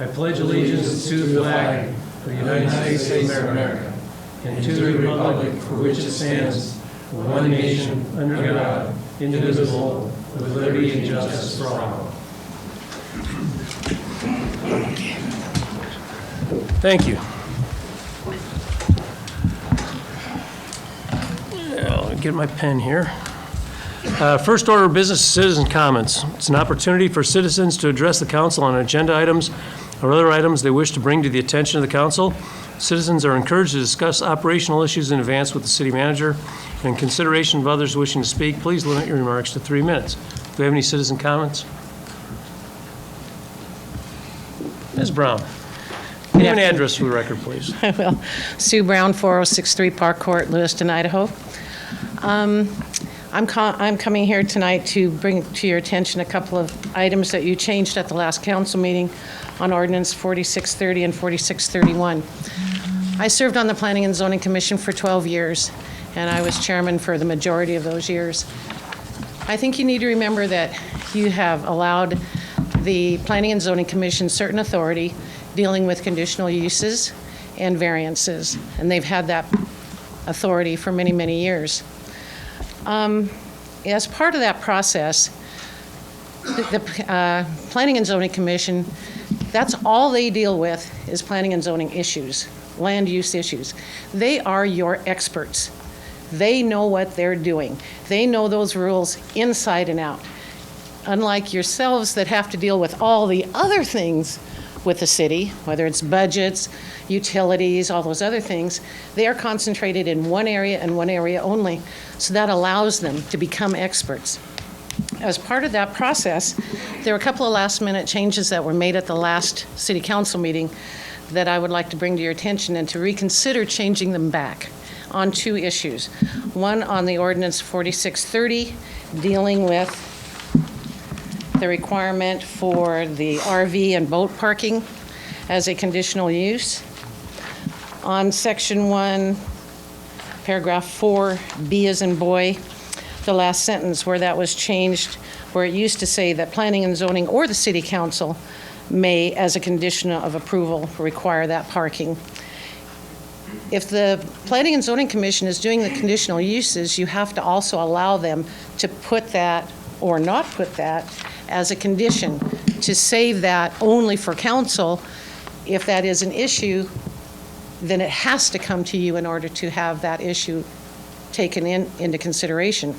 I pledge allegiance to the flag of the United States of America and to the republic for which it stands, one nation, under God, indivisible, with liberty and justice for all. Thank you. Let me get my pen here. First order of business, citizen comments. It's an opportunity for citizens to address the council on agenda items or other items they wish to bring to the attention of the council. Citizens are encouraged to discuss operational issues in advance with the city manager. In consideration of others wishing to speak, please limit your remarks to 3 minutes. Do we have any citizen comments? Ms. Brown. Name and address for the record, please. I will. Sue Brown, 4063 Park Court, Lewiston, Idaho. I'm coming here tonight to bring to your attention a couple of items that you changed at the last council meeting on Ordinance 4630 and 4631. I served on the Planning and Zoning Commission for 12 years, and I was chairman for the majority of those years. I think you need to remember that you have allowed the Planning and Zoning Commission certain authority dealing with conditional uses and variances, and they've had that authority for many, many years. As part of that process, the Planning and Zoning Commission, that's all they deal with is planning and zoning issues, land use issues. They are your experts. They know what they're doing. They know those rules inside and out. Unlike yourselves that have to deal with all the other things with the city, whether it's budgets, utilities, all those other things, they are concentrated in one area and one area only. So that allows them to become experts. As part of that process, there were a couple of last-minute changes that were made at the last city council meeting that I would like to bring to your attention and to reconsider changing them back on two issues. One on the Ordinance 4630, dealing with the requirement for the RV and boat parking as a conditional use. On Section 1, Paragraph 4, B as in boy, the last sentence where that was changed, where it used to say that planning and zoning or the city council may, as a condition of approval, require that parking. If the Planning and Zoning Commission is doing the conditional uses, you have to also allow them to put that or not put that as a condition, to save that only for council. If that is an issue, then it has to come to you in order to have that issue taken into consideration.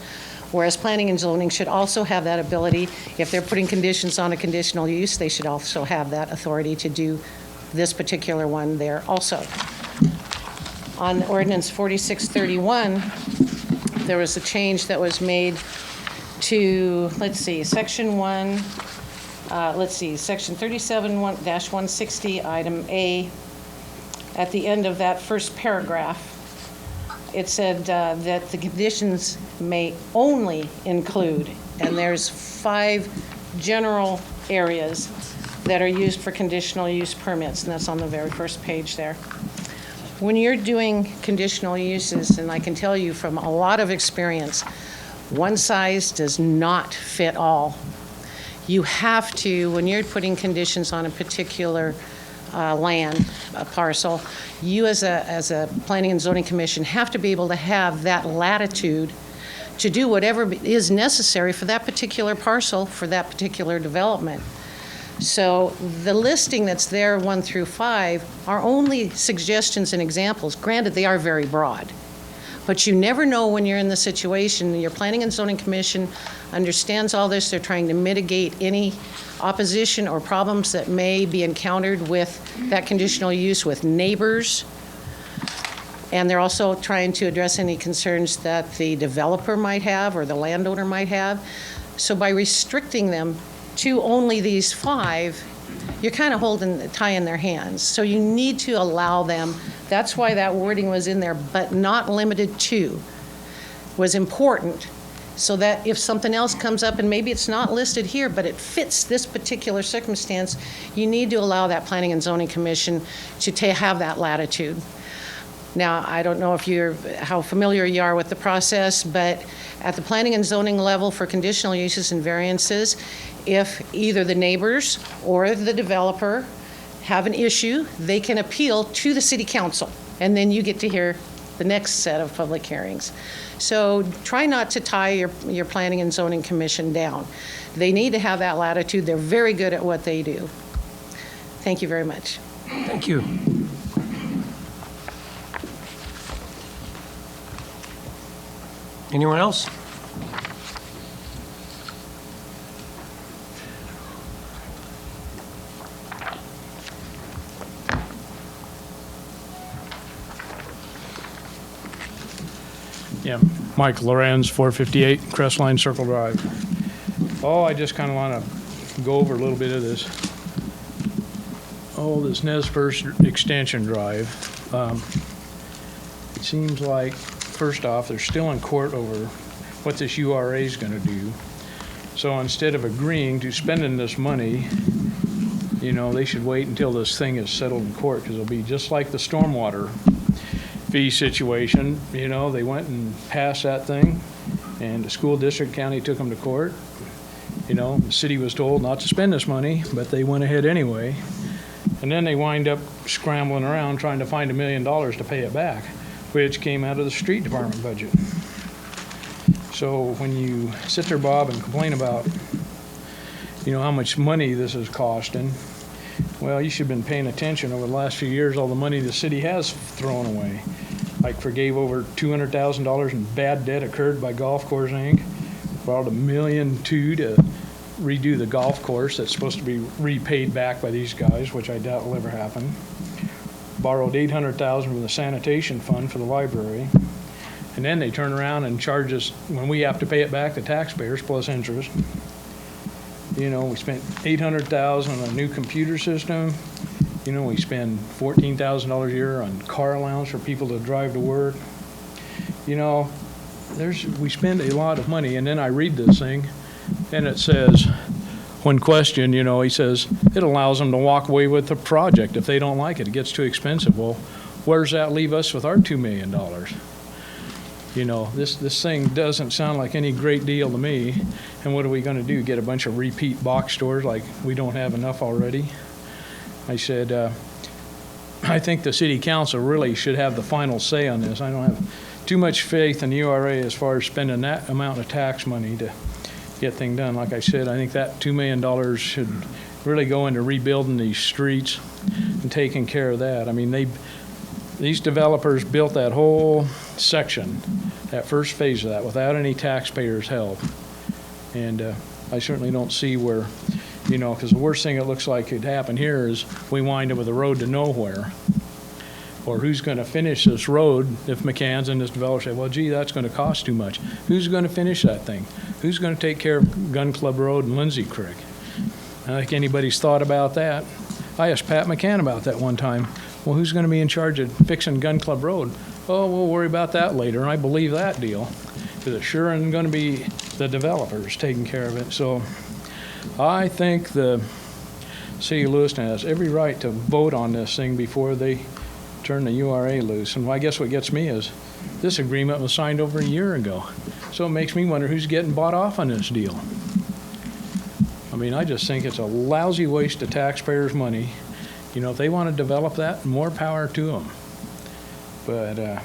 Whereas planning and zoning should also have that ability. If they're putting conditions on a conditional use, they should also have that authority to do this particular one there also. On Ordinance 4631, there was a change that was made to, Section 37-160, Item A. At the end of that first paragraph, it said that the conditions may only include, and there's 5 general areas that are used for conditional use permits, and that's on the very first page there. When you're doing conditional uses, and I can tell you from a lot of experience, one size does not fit all. You have to, when you're putting conditions on a particular land, a parcel, you as a Planning and Zoning Commission have to be able to have that latitude to do whatever is necessary for that particular parcel, for that particular development. So the listing that's there, 1 through 5, are only suggestions and examples. Granted, they are very broad. But you never know when you're in the situation. Your Planning and Zoning Commission understands all this. They're trying to mitigate any opposition or problems that may be encountered with that conditional use with neighbors. And they're also trying to address any concerns that the developer might have or the landowner might have. So by restricting them to only these 5, you're kind of tying their hands. So you need to allow them. That's why that wording was in there, but not limited to, was important, so that if something else comes up, and maybe it's not listed here, but it fits this particular circumstance, you need to allow that Planning and Zoning Commission to have that latitude. Now, I don't know how familiar you are with the process, but at the planning and zoning level for conditional uses and variances, if either the neighbors or the developer have an issue, they can appeal to the city council, and then you get to hear the next set of public hearings. So try not to tie your Planning and Zoning Commission down. They need to have that latitude. They're very good at what they do. Thank you very much. Thank you. Anyone else? Yeah, Mike Lorenz, 458 Crestline Circle Drive. Oh, I just kind of want to go over a little bit of this. Oh, this Nez First Extension Drive. It seems like, first off, they're still in court over what this URA is going to do. So instead of agreeing to spending this money, you know, they should wait until this thing is settled in court, because it'll be just like the stormwater fee situation. You know, they went and passed that thing, and the school district county took them to court. You know, the city was told not to spend this money, but they went ahead anyway. And then they wind up scrambling around trying to find $1 million to pay it back, which came out of the street department budget. So when you sit there, Bob, and complain about, you know, how much money this is costing, well, you should have been paying attention over the last few years, all the money the city has thrown away. Like forgave over $200,000 in bad debt occurred by Golf Course Inc. Borrowed $1.2 million to redo the golf course that's supposed to be repaid back by these guys, which I doubt will ever happen. Borrowed $800,000 from the sanitation fund for the library. And then they turn around and charge us, when we have to pay it back, the taxpayers plus interest. You know, we spent $800,000 on a new computer system. You know, we spend $14,000 a year on car allowance for people to drive to work. You know, we spend a lot of money. And then I read this thing, and it says, when questioned, you know, he says, it allows them to walk away with the project if they don't like it. It gets too expensive. Well, where does that leave us with our $2 million? You know, this thing doesn't sound like any great deal to me. And what are we going to do? Get a bunch of repeat box stores like we don't have enough already? I said, I think the city council really should have the final say on this. I don't have too much faith in URA as far as spending that amount of tax money to get things done. Like I said, I think that $2 million should really go into rebuilding these streets and taking care of that. I mean, these developers built that whole section, that first phase of that, without any taxpayers' help. And I certainly don't see where, you know, because the worst thing it looks like could happen here is we wind up with a road to nowhere. Or who's going to finish this road if McCann's and this developer say, well, gee, that's going to cost too much. Who's going to finish that thing? Who's going to take care of Gun Club Road and Lindsay Creek? I don't think anybody's thought about that. I asked Pat McCann about that one time. Well, who's going to be in charge of fixing Gun Club Road? Oh, we'll worry about that later. And I believe that deal, because it sure isn't going to be the developers taking care of it. So I think the city of Lewiston has every right to vote on this thing before they turn the URA loose. And I guess what gets me is this agreement was signed over a year ago. So it makes me wonder who's getting bought off on this deal. I mean, I just think it's a lousy waste of taxpayers' money. You know, if they want to develop that, more power to them. But,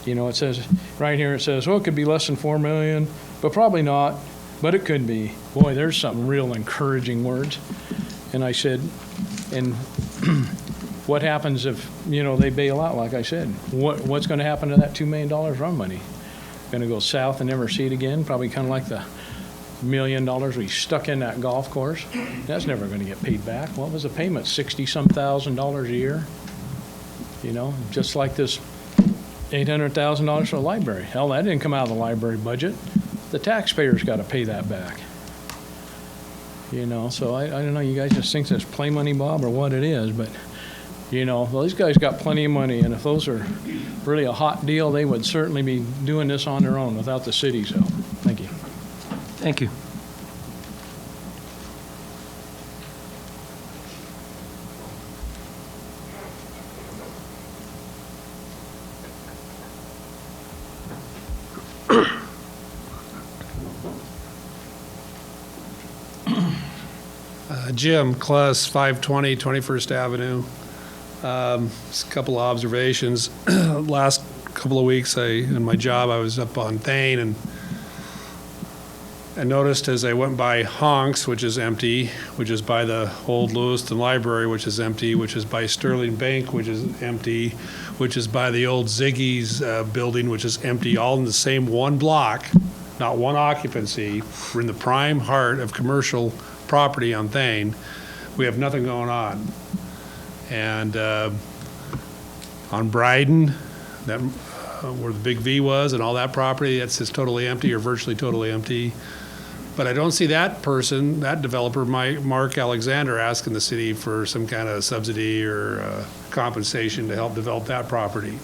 you know, it says, right here it says, well, it could be less than $4 million, but probably not, but it could be. Boy, there's some real encouraging words. And I said, and what happens if, you know, they bail out, like I said? What's going to happen to that $2 million run money? Going to go south and never see it again? Probably kind of like the $1 million we stuck in that golf course. That's never going to get paid back. What was the payment? $60-some thousand a year? You know, just like this $800,000 for the library. Hell, that didn't come out of the library budget. The taxpayers got to pay that back. You know, so I don't know, you guys just think that's play money, Bob, or what it is, but, you know, well, these guys got plenty of money, and if those are really a hot deal, they would certainly be doing this on their own without the city's help. Thank you. Thank you. Jim Kluss, 520 21st Avenue. Just a couple of observations. Last couple of weeks, in my job, I was up on Thane, and I noticed as I went by Honks, which is empty, which is by the old Lewiston Library, which is empty, which is by Sterling Bank, which is empty, which is by the old Ziggy's building, which is empty, all in the same one block, not one occupancy. We're in the prime heart of commercial property on Thane. We have nothing going on. And on Bryden, that where the big V was and all that property, that's just totally empty or virtually totally empty. But I don't see that person, that developer, Mark Alexander, asking the city for some kind of subsidy or compensation to help develop that property.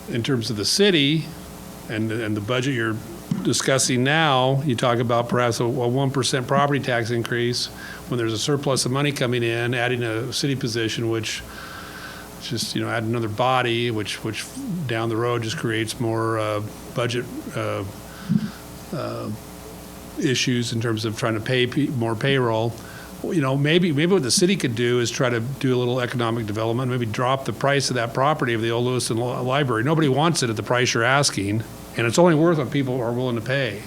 In terms of the city and the budget you're discussing now, you talk about perhaps a 1% property tax increase when there's a surplus of money coming in, adding a city position, which just, add another body, which down the road just creates more budget issues in terms of trying to pay more payroll. Maybe what the city could do is try to do a little economic development, maybe drop the price of that property of the old Lewiston Library. Nobody wants it at the price you're asking, and it's only worth what people are willing to pay.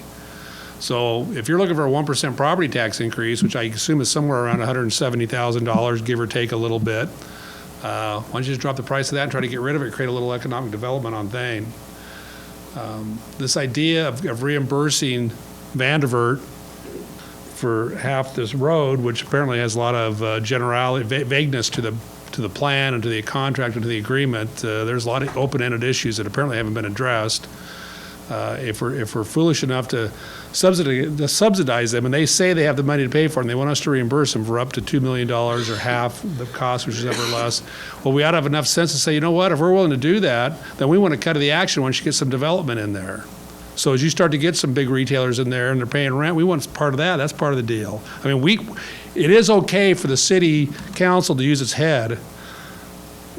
So if you're looking for a 1% property tax increase, which I assume is somewhere around $170,000, give or take a little bit, why don't you just drop the price of that and try to get rid of it, create a little economic development on Thane. This idea of reimbursing Vanderbilt for half this road, which apparently has a lot of generality, vagueness to the plan and to the contract and to the agreement, there's a lot of open-ended issues that apparently haven't been addressed. If we're foolish enough to subsidize them, and they say they have the money to pay for it, and they want us to reimburse them for up to $2 million or half the cost, which is ever less, well, we ought to have enough sense to say, you know what, if we're willing to do that, then we want to cut to the action once you get some development in there. So as you start to get some big retailers in there and they're paying rent, we want part of that. That's part of the deal. I mean, it is okay for the city council to use its head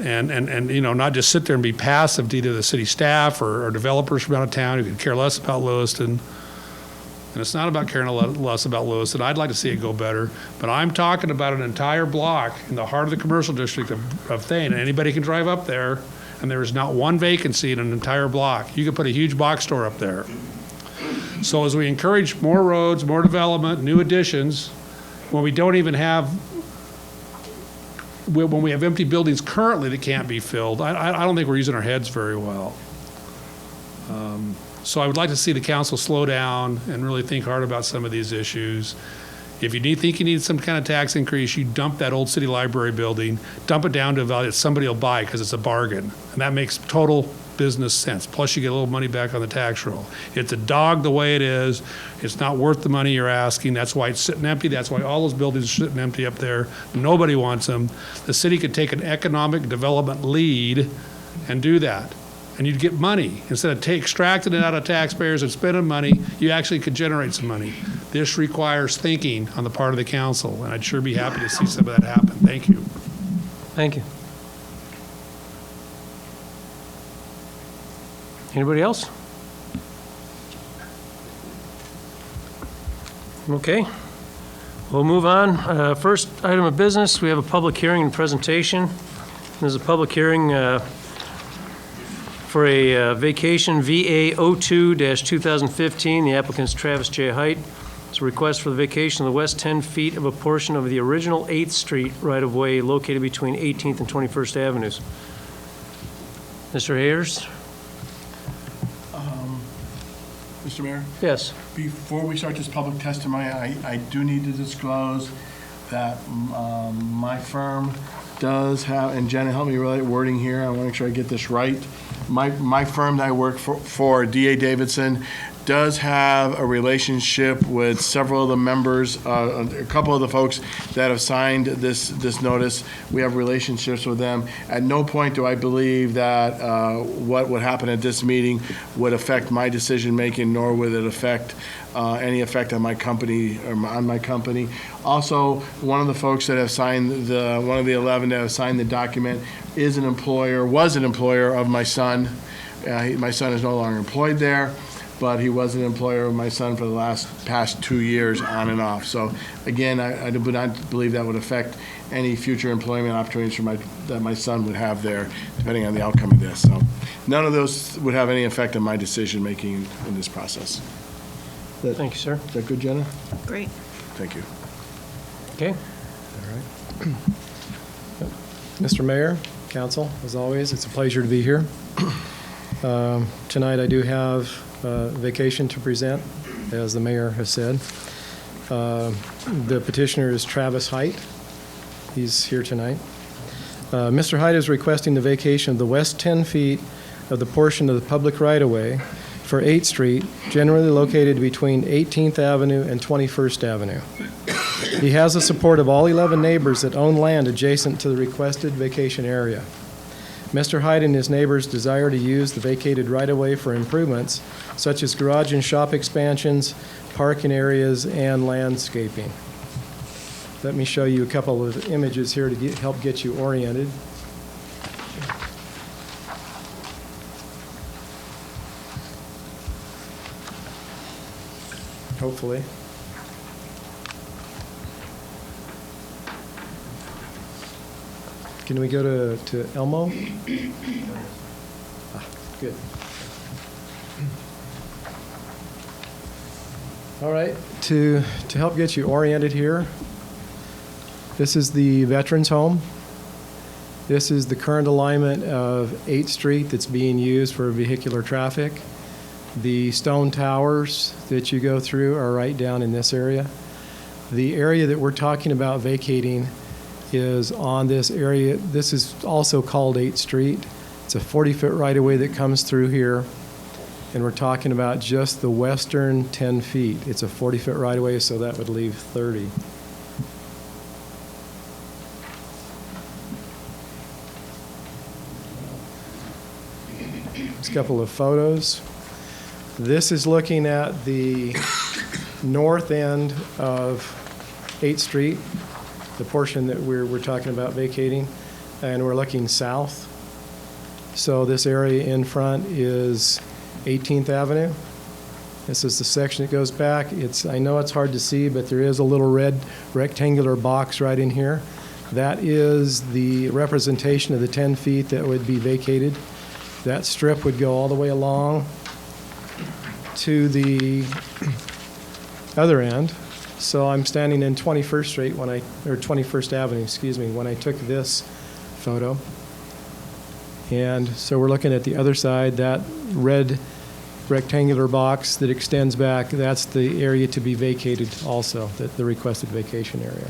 and not just sit there and be passive to either the city staff or developers from out of town who could care less about Lewiston. And it's not about caring less about Lewiston. I'd like to see it go better. But I'm talking about an entire block in the heart of the commercial district of Thane. And anybody can drive up there, and there is not one vacancy in an entire block. You could put a huge box store up there. So as we encourage more roads, more development, new additions, when we don't even have, when we have empty buildings currently that can't be filled, I don't think we're using our heads very well. So I would like to see the council slow down and really think hard about some of these issues. If you think you need some kind of tax increase, you dump that old city library building, dump it down to a value that somebody will buy because it's a bargain. And that makes total business sense. Plus you get a little money back on the tax roll. It's a dog the way it is. It's not worth the money you're asking. That's why it's sitting empty. That's why all those buildings are sitting empty up there. Nobody wants them. The city could take an economic development lead and do that. And you'd get money. Instead of extracting it out of taxpayers and spending money, you actually could generate some money. This requires thinking on the part of the council, and I'd sure be happy to see some of that happen. Thank you. Thank you. Anybody else? Okay. We'll move on. First item of business, we have a public hearing and presentation. There's a public hearing for a vacation VA 02-2015. The applicant is Travis J. Height. It's a request for the vacation of the west 10 feet of a portion of the original 8th Street right-of-way located between 18th and 21st Avenues. Mr. Hayers? Mr. Mayor? Yes. Before we start this public testimony, I do need to disclose that my firm does have, and Jenna, help me write wording here, I want to make sure I get this right. My firm that I work for, D.A. Davidson, does have a relationship with several of the members, a couple of the folks that have signed this notice. We have relationships with them. At no point do I believe that what would happen at this meeting would affect my decision-making, nor would it affect any effect on my company or on my company. Also, one of the folks that have signed one of the 11 that have signed the document was an employer of my son. My son is no longer employed there. but he was an employer of my son for the past 2 years on and off. So again, I do not believe that would affect any future employment opportunities that my son would have there, depending on the outcome of this. So none of those would have any effect on my decision-making in this process. Thank you, sir. Is that good, Jenna? Great. Thank you. Okay. Mr. Mayor, Council, as always, it's a pleasure to be here. Tonight I do have vacation to present, as the mayor has said. The petitioner is Travis Height. He's here tonight. Mr. Height is requesting the vacation of the west 10 feet of the portion of the public right-of-way for 8th Street, generally located between 18th Avenue and 21st Avenue. He has the support of all 11 neighbors that own land adjacent to the requested vacation area. Mr. Hyde and his neighbors desire to use the vacated right-of-way for improvements such as garage and shop expansions, parking areas, and landscaping. Let me show you a couple of images here to help get you oriented. Hopefully. Can we go to Elmo? Good. All right, to help get you oriented here, this is the Veterans Home. This is the current alignment of 8th Street that's being used for vehicular traffic. The stone towers that you go through are right down in this area. The area that we're talking about vacating is on this area. This is also called 8th Street. It's a 40-foot right-of-way that comes through here, and we're talking about just the western 10 feet. It's a 40-foot right-of-way, so that would leave 30. Just a couple of photos. This is looking at the north end of 8th Street, the portion that we're talking about vacating, and we're looking south. So this area in front is 18th Avenue. This is the section that goes back. I know it's hard to see, but there is a little red rectangular box right in here. That is the representation of the 10 feet that would be vacated. That strip would go all the way along to the other end. So I'm standing in 21st Street or 21st Avenue, excuse me, when I took this photo. And so we're looking at the other side, that red rectangular box that extends back, that's the area to be vacated also, the requested vacation area.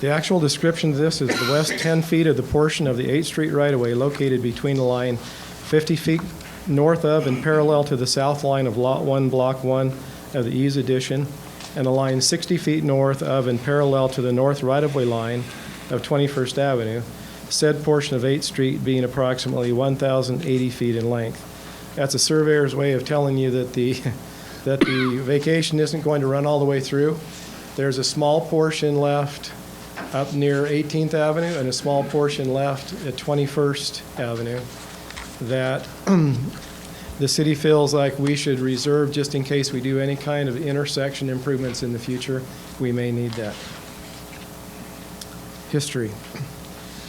The actual description of this is the west 10 feet of the portion of the 8th Street right-of-way located between the line 50 feet north of and parallel to the south line of Lot 1, Block 1 of the Ease Addition, and the line 60 feet north of and parallel to the north right-of-way line of 21st Avenue, said portion of 8th Street being approximately 1,080 feet in length. That's a surveyor's way of telling you that the vacation isn't going to run all the way through. There's a small portion left up near 18th Avenue and a small portion left at 21st Avenue that the city feels like we should reserve just in case we do any kind of intersection improvements in the future. We may need that. History.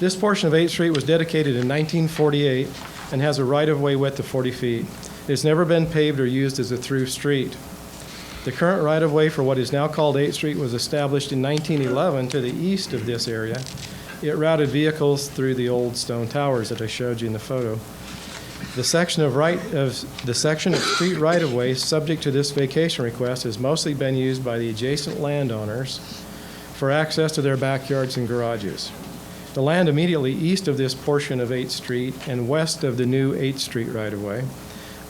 This portion of 8th Street was dedicated in 1948 and has a right-of-way width of 40 feet. It's never been paved or used as a through street. The current right-of-way for what is now called 8th Street was established in 1911 to the east of this area. It routed vehicles through the old stone towers that I showed you in the photo. The section of street right-of-way subject to this vacation request has mostly been used by the adjacent landowners for access to their backyards and garages. The land immediately east of this portion of 8th Street and west of the new 8th Street right-of-way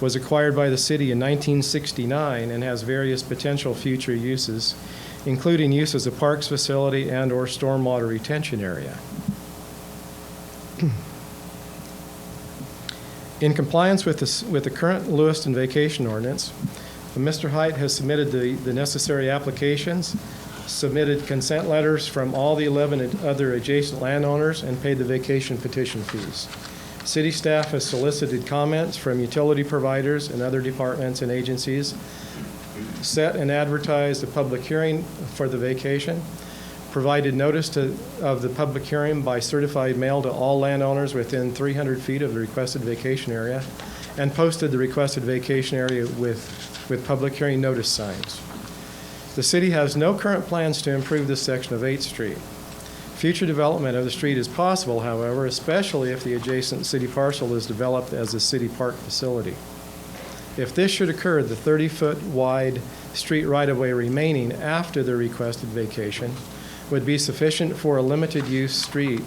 was acquired by the city in 1969 and has various potential future uses, including use as a parks facility and/or stormwater retention area. In compliance with the current Lewiston vacation ordinance, Mr. Height has submitted the necessary applications, submitted consent letters from all the 11 other adjacent landowners, and paid the vacation petition fees. City staff has solicited comments from utility providers and other departments and agencies, set and advertised a public hearing for the vacation, provided notice of the public hearing by certified mail to all landowners within 300 feet of the requested vacation area, and posted the requested vacation area with public hearing notice signs. The city has no current plans to improve this section of 8th Street. Future development of the street is possible, however, especially if the adjacent city parcel is developed as a city park facility. If this should occur, the 30-foot wide street right-of-way remaining after the requested vacation would be sufficient for a limited-use street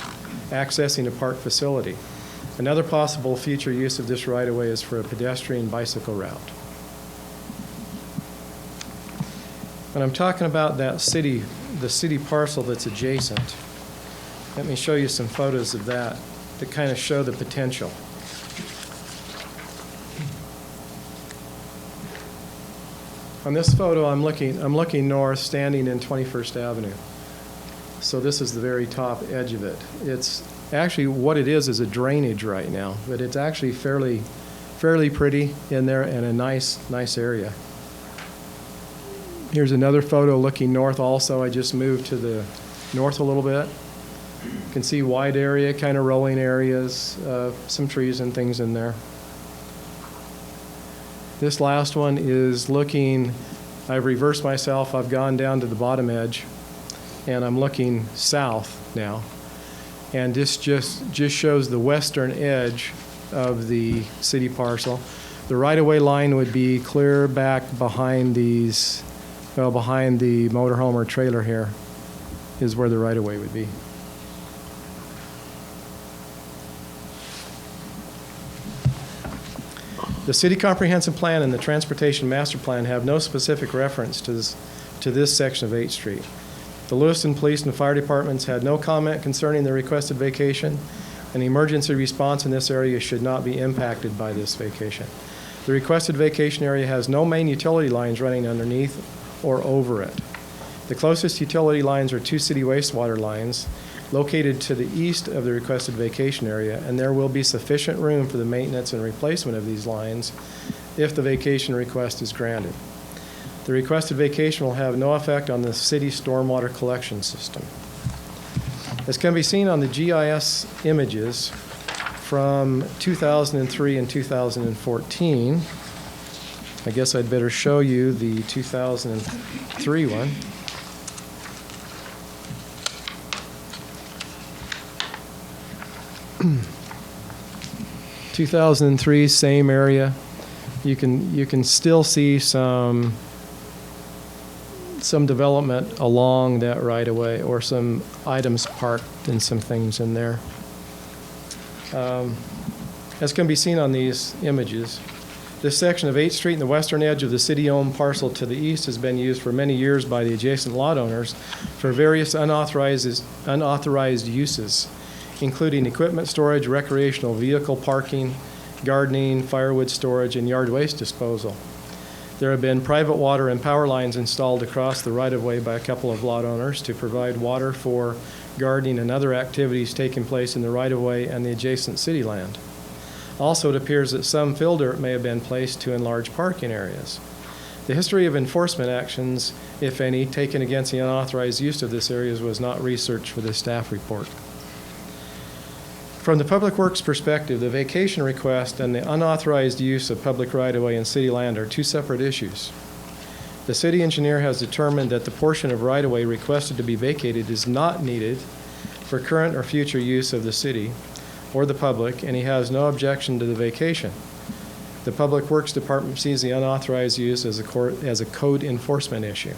accessing a park facility. Another possible future use of this right-of-way is for a pedestrian bicycle route. When I'm talking about that the city parcel that's adjacent, let me show you some photos of that kind of show the potential. On this photo, I'm looking north, standing in 21st Avenue. So this is the very top edge of it. It's actually, what it is a drainage right now, but it's actually fairly pretty in there and a nice area. Here's another photo looking north also. I just moved to the north a little bit. You can see wide area, kind of rolling areas, some trees and things in there. This last one is looking, I've reversed myself, I've gone down to the bottom edge, and I'm looking south now. And this just shows the western edge of the city parcel. The right-of-way line would be clear back behind these, well, behind the motorhome or trailer here is where the right-of-way would be. The City Comprehensive Plan and the Transportation Master Plan have no specific reference to this section of 8th Street. The Lewiston Police and Fire Departments had no comment concerning the requested vacation, and emergency response in this area should not be impacted by this vacation. The requested vacation area has no main utility lines running underneath or over it. The closest utility lines are 2 city wastewater lines located to the east of the requested vacation area, and there will be sufficient room for the maintenance and replacement of these lines if the vacation request is granted. The requested vacation will have no effect on the city stormwater collection system. As can be seen on the GIS images from 2003 and 2014, I guess I'd better show you the 2003 one. 2003, same area. You can still see some development along that right of way, or some items parked and some things in there. As can be seen on these images, this section of 8th Street and the western edge of the city-owned parcel to the east has been used for many years by the adjacent lot owners for various unauthorized uses, including equipment storage, recreational vehicle parking, gardening, firewood storage, and yard waste disposal. There have been private water and power lines installed across the right-of-way by a couple of lot owners to provide water for gardening and other activities taking place in the right-of-way and the adjacent city land. Also, it appears that some fill dirt may have been placed to enlarge parking areas. The history of enforcement actions, if any, taken against the unauthorized use of this area was not researched for this staff report. From the Public Works perspective, the vacation request and the unauthorized use of public right-of-way and city land are two separate issues. The city engineer has determined that the portion of right-of-way requested to be vacated is not needed for current or future use of the city or the public, and he has no objection to the vacation. The Public Works Department sees the unauthorized use as a code enforcement issue.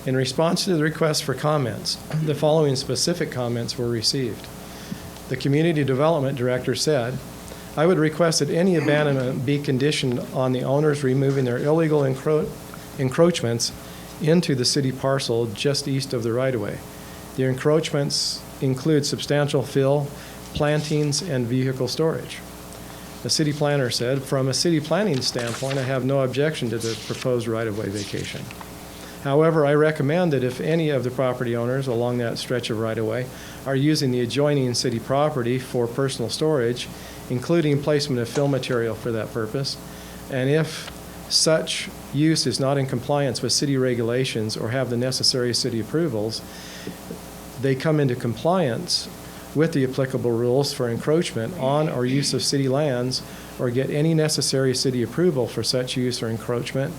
In response to the request for comments, the following specific comments were received. The Community Development Director said, "I would request that any abandonment be conditioned on the owners removing their illegal encroachments into the city parcel just east of the right-of-way. The encroachments include substantial fill, plantings, and vehicle storage." The city planner said, "From a city planning standpoint, I have no objection to the proposed right-of-way vacation. However, I recommend that if any of the property owners along that stretch of right-of-way are using the adjoining city property for personal storage, including placement of fill material for that purpose, and if such use is not in compliance with city regulations or have the necessary city approvals, they come into compliance with the applicable rules for encroachment on or use of city lands or get any necessary city approval for such use or encroachment,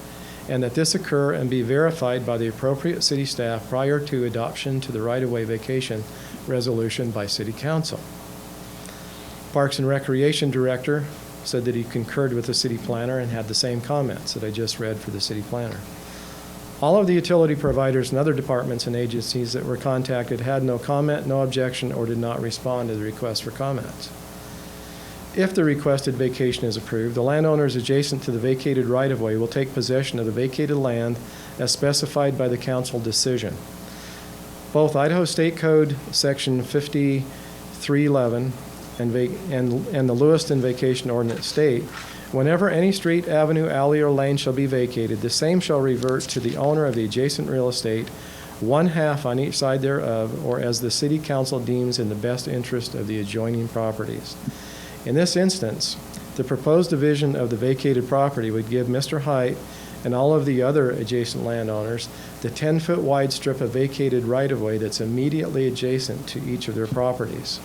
and that this occur and be verified by the appropriate city staff prior to adoption to the right-of-way vacation resolution by City Council. Parks and Recreation Director said that he concurred with the city planner and had the same comments that I just read for the city planner. All of the utility providers and other departments and agencies that were contacted had no comment, no objection, or did not respond to the request for comments. If the requested vacation is approved, the landowners adjacent to the vacated right-of-way will take possession of the vacated land as specified by the council decision. Both Idaho State Code Section 5311 and the Lewiston Vacation Ordinance state, whenever any street, avenue, alley, or lane shall be vacated, the same shall revert to the owner of the adjacent real estate, one half on each side thereof, or as the city council deems in the best interest of the adjoining properties. In this instance, the proposed division of the vacated property would give Mr. Height and all of the other adjacent landowners the 10-foot wide strip of vacated right-of-way that's immediately adjacent to each of their properties.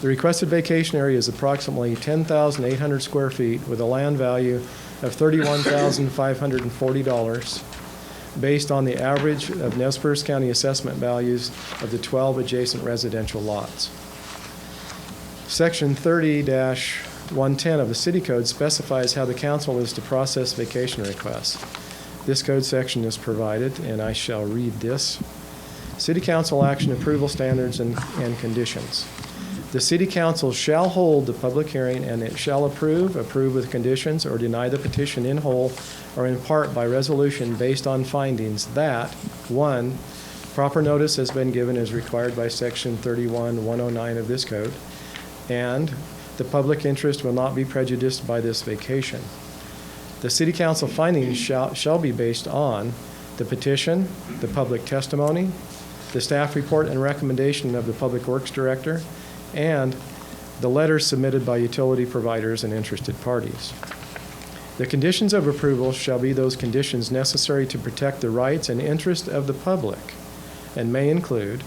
The requested vacation area is approximately 10,800 square feet with a land value of $31,540 based on the average of Nez Perce County assessment values of the 12 adjacent residential lots. Section 30-110 of the City Code specifies how the council is to process vacation requests. This code section is provided, and I shall read this. City Council action approval standards and conditions. The City Council shall hold the public hearing, and it shall approve with conditions, or deny the petition in whole or in part by resolution based on findings that, 1, proper notice has been given as required by Section 31-109 of this code, and the public interest will not be prejudiced by this vacation. The City Council findings shall be based on the petition, the public testimony, the staff report and recommendation of the Public Works Director, and the letters submitted by utility providers and interested parties. The conditions of approval shall be those conditions necessary to protect the rights and interest of the public and may include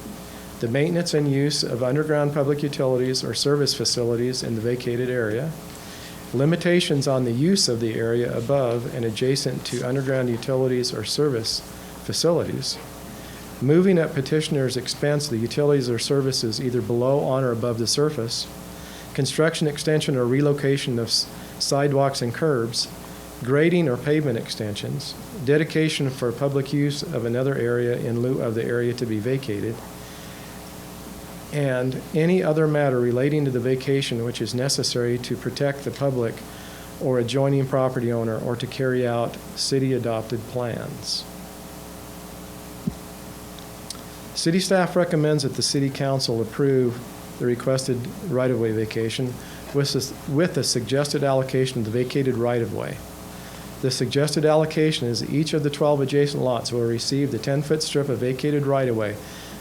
the maintenance and use of underground public utilities or service facilities in the vacated area, limitations on the use of the area above and adjacent to underground utilities or service facilities, moving at petitioner's expense the utilities or services either below, on, or above the surface, construction, extension, or relocation of sidewalks and curbs, grading or pavement extensions, dedication for public use of another area in lieu of the area to be vacated, and any other matter relating to the vacation which is necessary to protect the public or adjoining property owner or to carry out city-adopted plans. City staff recommends that the City Council approve the requested right-of-way vacation with the suggested allocation of the vacated right-of-way. The suggested allocation is each of the 12 adjacent lots will receive the 10-foot strip of vacated right-of-way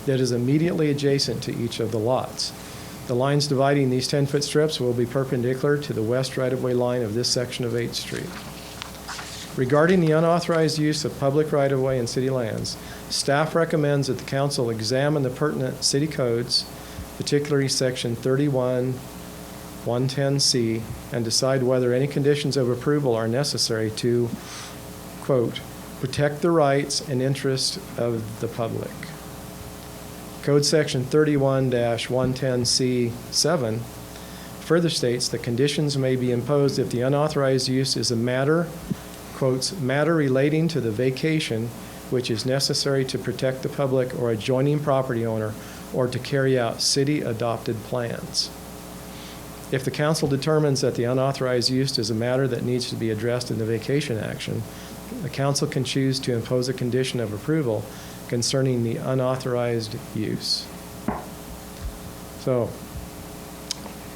that is immediately adjacent to each of the lots. The lines dividing these 10-foot strips will be perpendicular to the west right-of-way line of this section of 8th Street. Regarding the unauthorized use of public right-of-way and city lands, staff recommends that the council examine the pertinent city codes, particularly Section 31-110C, and decide whether any conditions of approval are necessary to, quote, protect the rights and interests of the public. Code Section 31-110C7 further states that conditions may be imposed if the unauthorized use is a matter, quotes, matter relating to the vacation which is necessary to protect the public or adjoining property owner or to carry out city-adopted plans. If the council determines that the unauthorized use is a matter that needs to be addressed in the vacation action, the council can choose to impose a condition of approval concerning the unauthorized use. So,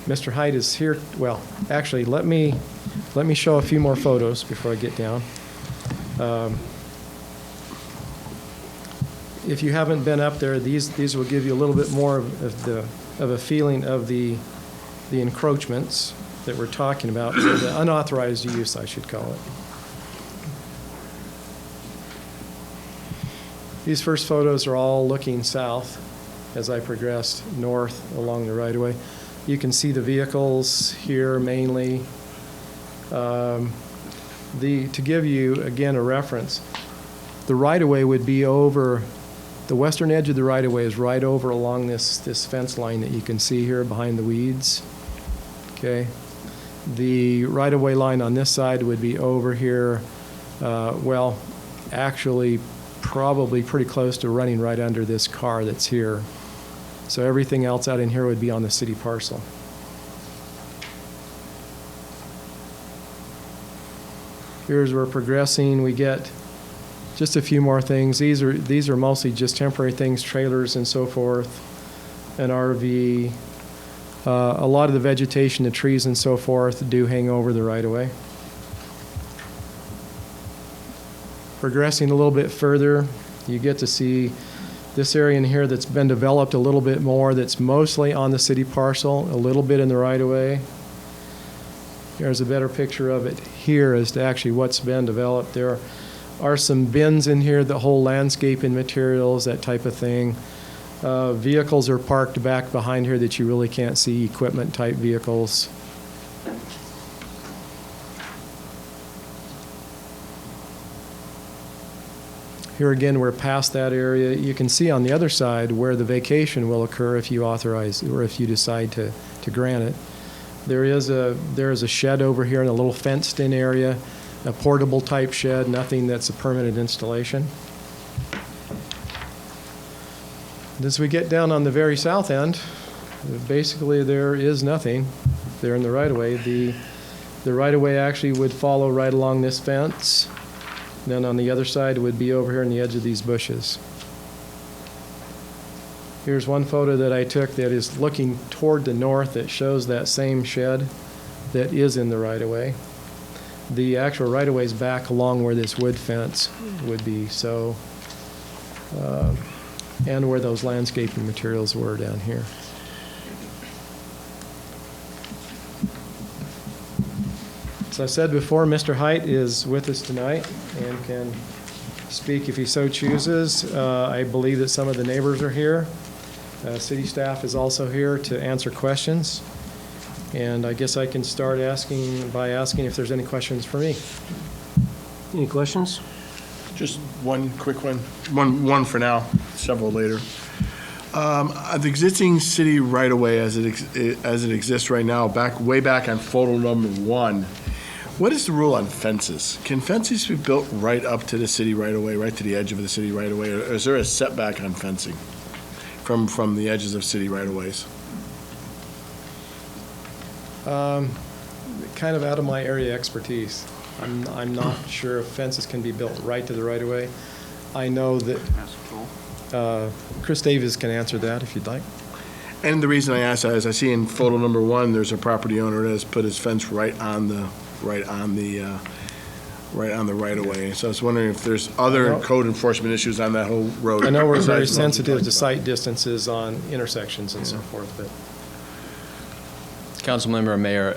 Mr. Height is here. Well, actually, let me show a few more photos before I get down. if you haven't been up there, these will give you a little bit more of a feeling of the encroachments that we're talking about, or the unauthorized use, I should call it. These first photos are all looking south as I progressed north along the right-of-way. You can see the vehicles here mainly. To give you, again, a reference, the right-of-way would be over, the western edge of the right-of-way is right over along this fence line that you can see here behind the weeds. Okay. The right-of-way line on this side would be over here, well, actually probably pretty close to running right under this car that's here. So everything else out in here would be on the city parcel. Here's where we're progressing. We get just a few more things. These are mostly just temporary things, trailers and so forth, an RV. A lot of the vegetation, the trees and so forth, do hang over the right-of-way. Progressing a little bit further, you get to see this area in here that's been developed a little bit more, that's mostly on the city parcel, a little bit in the right-of-way. Here's a better picture of it here as to actually what's been developed. There are some bins in here that hold landscaping materials, that type of thing. Vehicles are parked back behind here that you really can't see, equipment-type vehicles. Here again, we're past that area. You can see on the other side where the vacation will occur if you authorize or if you decide to grant it. There is a shed over here in a little fenced-in area, a portable-type shed, nothing that's a permanent installation. As we get down on the very south end, basically there is nothing there in the right-of-way. The right-of-way actually would follow right along this fence. Then on the other side would be over here on the edge of these bushes. Here's one photo that I took that is looking toward the north that shows that same shed that is in the right-of-way. The actual right-of-way is back along where this wood fence would be, so and where those landscaping materials were down here. As I said before, Mr. Height is with us tonight and can speak if he so chooses. I believe that some of the neighbors are here. City staff is also here to answer questions. And I guess I can start by asking if there's any questions for me. Any questions? Just one quick one. One for now, several later. The existing city right-of-way as it exists right now, way back on photo number 1, what is the rule on fences? Can fences be built right up to the city right-of-way, right to the edge of the city right-of-way, or is there a setback on fencing from the edges of city right-of-ways? Kind of out of my area expertise. I'm not sure if fences can be built right to the right-of-way. I know that Chris Davis can answer that if you'd like. And the reason I ask that is I see in photo number 1, there's a property owner that has put his fence right on the right-of-way. So I was wondering if there's other code enforcement issues on that whole road. I know we're very besides the ones we sensitive talked to about. site distances on intersections and so forth, but Councilmember Mayor,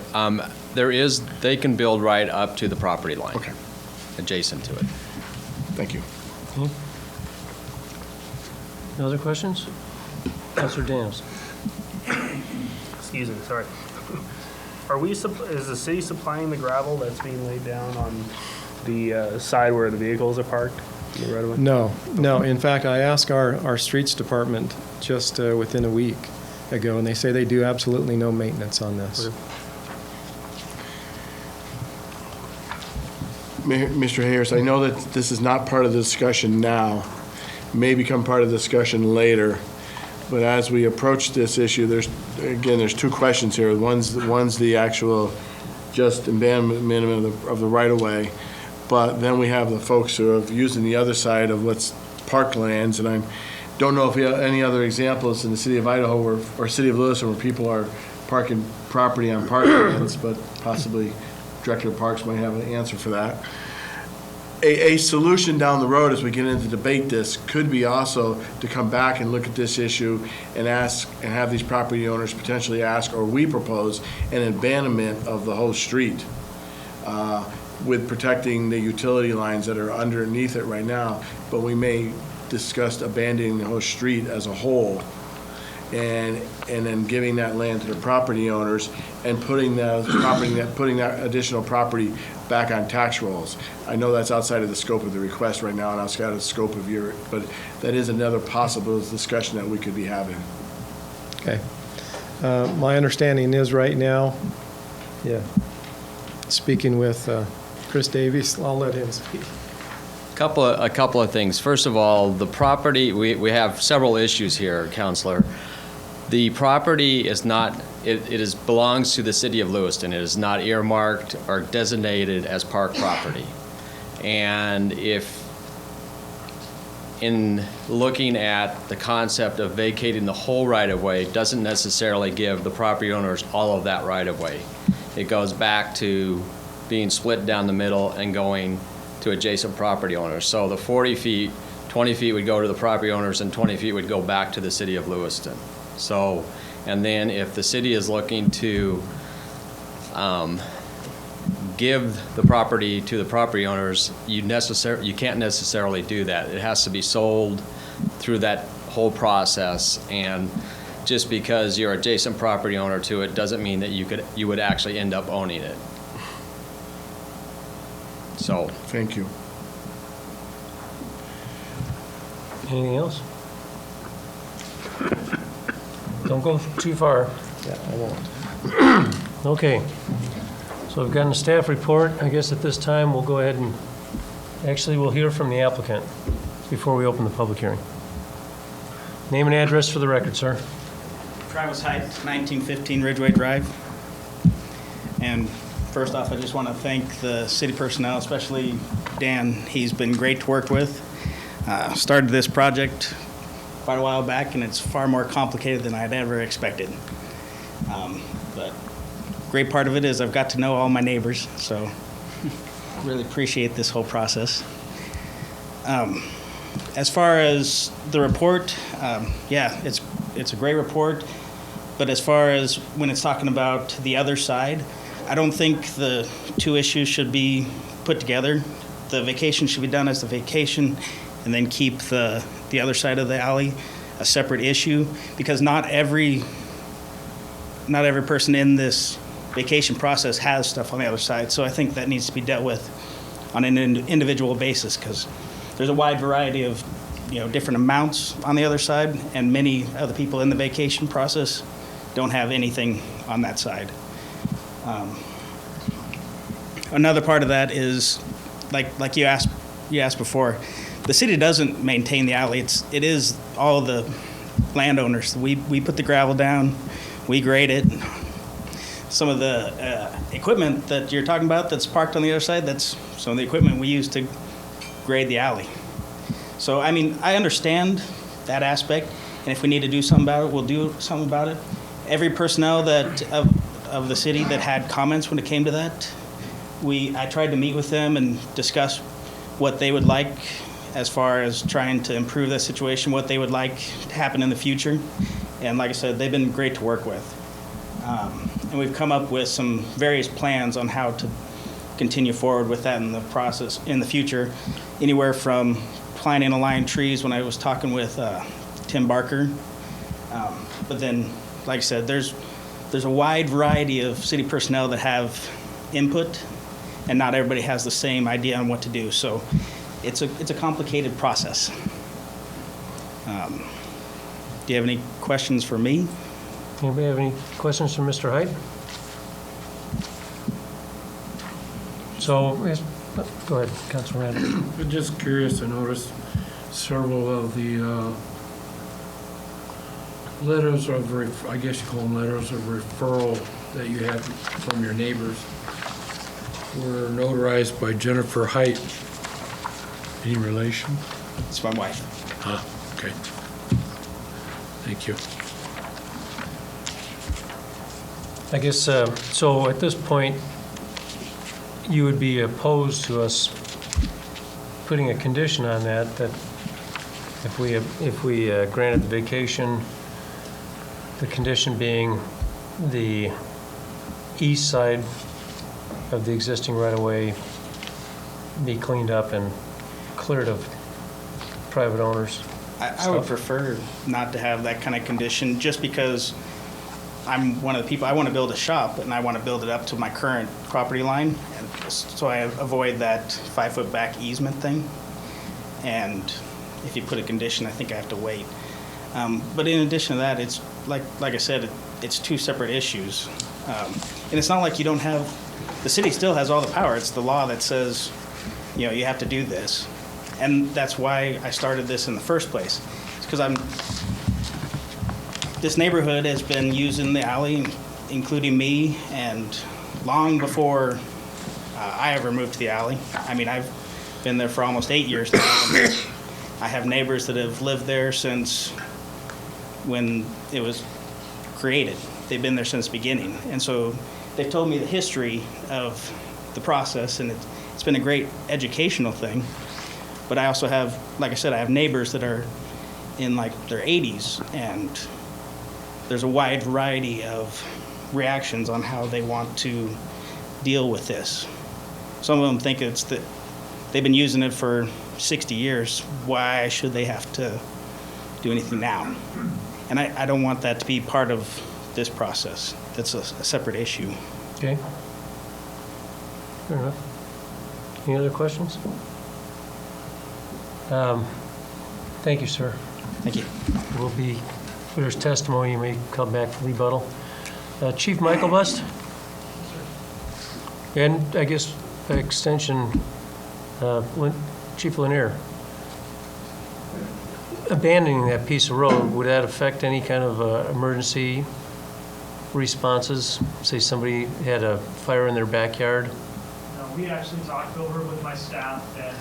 they can build right up to the property line. Okay. Adjacent to it. Thank you. No other questions? Councilor Daniels. Excuse me, sorry. Is the city supplying the gravel that's being laid down on the side where the vehicles are parked? Right away? No. In fact, I asked our streets department just within a week ago, and they say they do absolutely no maintenance on this. Okay. Mr. Harris, I know that this is not part of the discussion now, may become part of the discussion later, but as we approach this issue, there's two questions here. One's the actual just abandonment of the right-of-way, but then we have the folks who are using the other side of what's parklands, and I don't know if we have any other examples in the city of Idaho or city of Lewiston where people are parking property on parklands, but possibly Director of Parks might have an answer for that. a solution down the road as we get into debate this could be also to come back and look at this issue and ask, and have these property owners potentially ask, or we propose, an abandonment of the whole street with protecting the utility lines that are underneath it right now. But we may discuss abandoning the whole street as a whole and then giving that land to the property owners and putting that additional property back on tax rolls. I know that's outside of the scope of the request right now and outside of the scope of your, but that is another possible discussion that we could be having. Okay. My understanding is right now, speaking with Chris Davies, I'll let him speak. A couple of things. First of all, the property, we have several issues here, Councillor. The property is not, it belongs to the city of Lewiston. It is not earmarked or designated as park property. And if, in looking at the concept of vacating the whole right-of-way, doesn't necessarily give the property owners all of that right-of-way. It goes back to being split down the middle and going to adjacent property owners. So the 40 feet, 20 feet would go to the property owners and 20 feet would go back to the city of Lewiston. So, and then if the city is looking to give the property to the property owners, you can't necessarily do that. It has to be sold through that whole process, and just because you're adjacent property owner to it doesn't mean that you would actually end up owning it. So. Thank you. Anything else? Don't go too far. Yeah, I won't. Okay. So we've gotten a staff report. I guess at this time, we'll go ahead and, actually, we'll hear from the applicant before we open the public hearing. Name and address for the record, sir. Travis Height, 1915 Ridgeway Drive. And first off, I just want to thank the city personnel, especially Dan. He's been great to work with. Started this project quite a while back, and it's far more complicated than I'd ever expected. But great part of it is I've got to know all my neighbors, so really appreciate this whole process. As far as the report, yeah, it's a great report. But as far as when it's talking about the other side, I don't think the two issues should be put together. The vacation should be done as the vacation, and then keep the other side of the alley a separate issue, because not every person in this vacation process has stuff on the other side. So I think that needs to be dealt with on an individual basis, because there's a wide variety of different amounts on the other side, and many of the people in the vacation process don't have anything on that side. Another part of that is, like you asked before, the city doesn't maintain the alley. It is all the landowners. We put the gravel down, we grade it. Some of the equipment that you're talking about that's parked on the other side, that's some of the equipment we use to grade the alley. So, I mean, I understand that aspect, and if we need to do something about it, we'll do something about it. Every personnel of the city that had comments when it came to that, I tried to meet with them and discuss what they would like as far as trying to improve the situation, what they would like to happen in the future. And like I said, they've been great to work with. And we've come up with some various plans on how to continue forward with that in the process in the future, anywhere from planting and aligning trees when I was talking with Tim Barker. But then, like I said, there's a wide variety of city personnel that have input, and not everybody has the same idea on what to do. So it's a complicated process. Do you have any questions for me? Anybody have any questions for Mr. Height? So, go ahead, Councilor Randall. I'm just curious, I noticed several of the letters of, I guess you call them letters of referral that you had from your neighbors were notarized by Jennifer Height. Any relation? It's my wife. Ah, okay. Thank you. I guess, so at this point, you would be opposed to us putting a condition on that, that if we granted the vacation, the condition being the east side of the existing right-of-way be cleaned up and cleared of private owners. I would Stuff. prefer not to have that kind of condition, just because I'm one of the people, I want to build a shop, and I want to build it up to my current property line, and so I avoid that 5-foot back easement thing. And if you put a condition, I think I have to wait. But in addition to that, it's like I said, it's two separate issues. And it's not like you don't have, the city still has all the power. It's the law that says, you know, you have to do this. And that's why I started this in the first place. It's because this neighborhood has been using the alley, including me, and long before I ever moved to the alley. I mean, I've been there for almost 8 years now. And I have neighbors that have lived there since when it was created. They've been there since the beginning. And so they've told me the history of the process, and it's been a great educational thing. But I also have, like I said, I have neighbors that are in like their 80s, and there's a wide variety of reactions on how they want to deal with this. Some of them think it's that they've been using it for 60 years. Why should they have to do anything now? And I don't want that to be part of this process. That's a separate issue. Okay. Fair enough. Any other questions? Thank you, sir. Thank you. If there's testimony, you may come back for rebuttal. Chief Michael Bust? And I guess by extension, Chief Lanier. Abandoning that piece of road, would that affect any kind of emergency responses? Say somebody had a fire in their backyard? No, we actually talked over it with my staff, and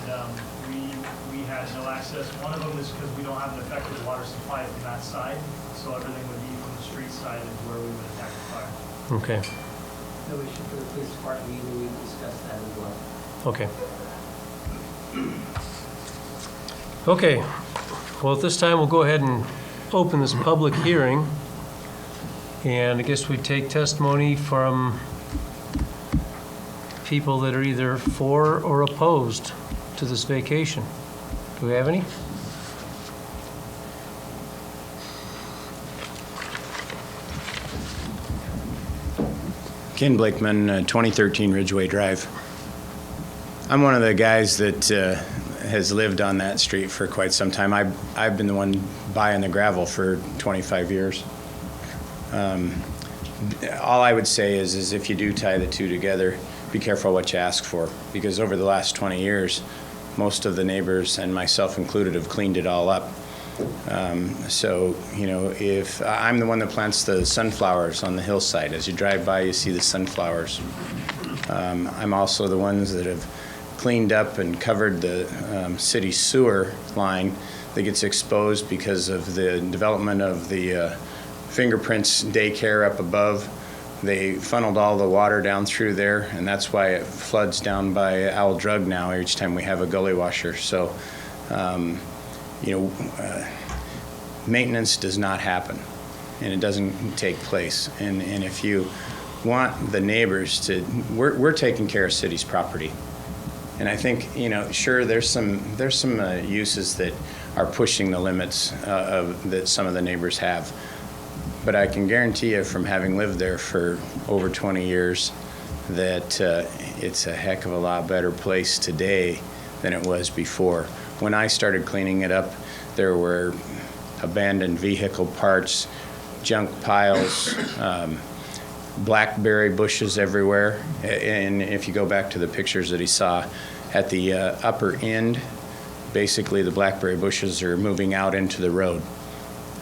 we had no access. One of them is because we don't have an effective water supply from that side, so everything would be from the street side is where we would attack the fire. Okay, No issue for the police department, we discussed that as well. okay. Okay, well, at this time, we'll go ahead and open this public hearing. And I guess we take testimony from people that are either for or opposed to this vacation. Do we have any? Ken Blakeman, 2013 Ridgeway Drive. I'm one of the guys that has lived on that street for quite some time. I've been the one buying the gravel for 25 years. All I would say is if you do tie the two together, be careful what you ask for, because over the last 20 years, most of the neighbors, and myself included, have cleaned it all up. So, you know, if I'm the one that plants the sunflowers on the hillside, as you drive by, you see the sunflowers. I'm also the ones that have cleaned up and covered the city sewer line that gets exposed because of the development of the Fingerprints daycare up above. They funneled all the water down through there, and that's why it floods down by Owl Drug now each time we have a gully washer. So, maintenance does not happen, and it doesn't take place. And if you want the neighbors to, we're taking care of city's property. And I think, sure, there's some uses that are pushing the limits that some of the neighbors have. But I can guarantee you, from having lived there for over 20 years, that it's a heck of a lot better place today than it was before. When I started cleaning it up, there were abandoned vehicle parts, junk piles, blackberry bushes everywhere. And if you go back to the pictures that he saw, at the upper end, basically the blackberry bushes are moving out into the road.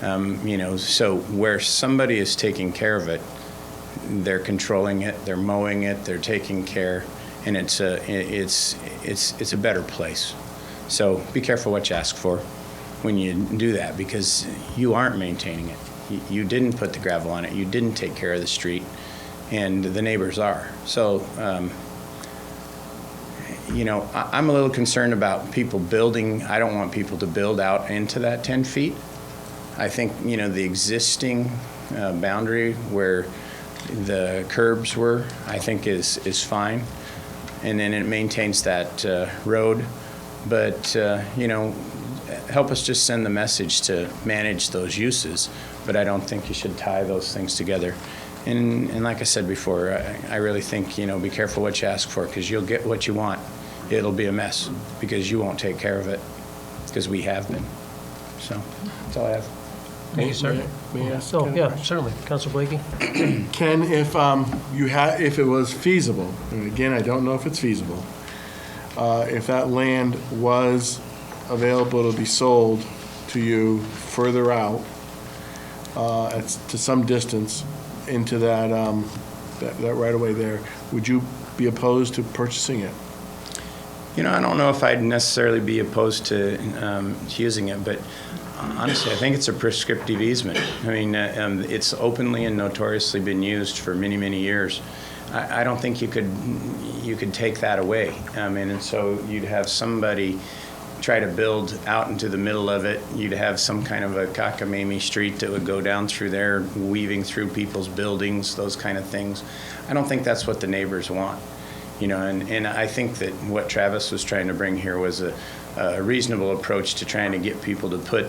So where somebody is taking care of it, they're controlling it, they're mowing it, they're taking care, and it's a better place. So be careful what you ask for when you do that, because you aren't maintaining it. You didn't put the gravel on it, you didn't take care of the street, and the neighbors are. So, you know, I'm a little concerned about people building. I don't want people to build out into that 10 feet. I think, you know, the existing boundary where the curbs were, I think is fine. And then it maintains that road. But, you know, help us just send the message to manage those uses. But I don't think you should tie those things together. And like I said before, I really think, you know, be careful what you ask for, because you'll get what you want. It'll be a mess because you won't take care of it, because we have been. So that's all I have. Thank you, sir. May I ask Oh, Ken a yeah, question? certainly. Councilor Blakey? Ken, if it was feasible, and again, I don't know if it's feasible, if that land was available to be sold to you further out, to some distance into that right away there, would you be opposed to purchasing it? You know, I don't know if I'd necessarily be opposed to using it, but honestly, I think it's a prescriptive easement. I mean, it's openly and notoriously been used for many, many years. I don't think you could take that away. I mean, and so you'd have somebody try to build out into the middle of it. You'd have some kind of a cockamamie street that would go down through there, weaving through people's buildings, those kind of things. I don't think that's what the neighbors want. You know, and I think that what Travis was trying to bring here was a reasonable approach to trying to get people to put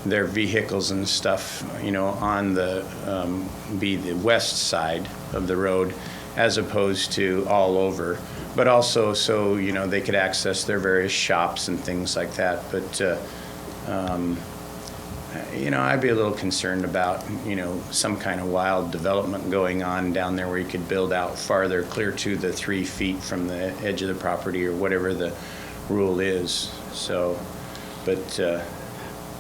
their vehicles and stuff, you know, on be the west side of the road, as opposed to all over, but also so, you know, they could access their various shops and things like that. But, you know, I'd be a little concerned about, you know, some kind of wild development going on down there where you could build out farther, clear to the 3 feet from the edge of the property or whatever the rule is. So, but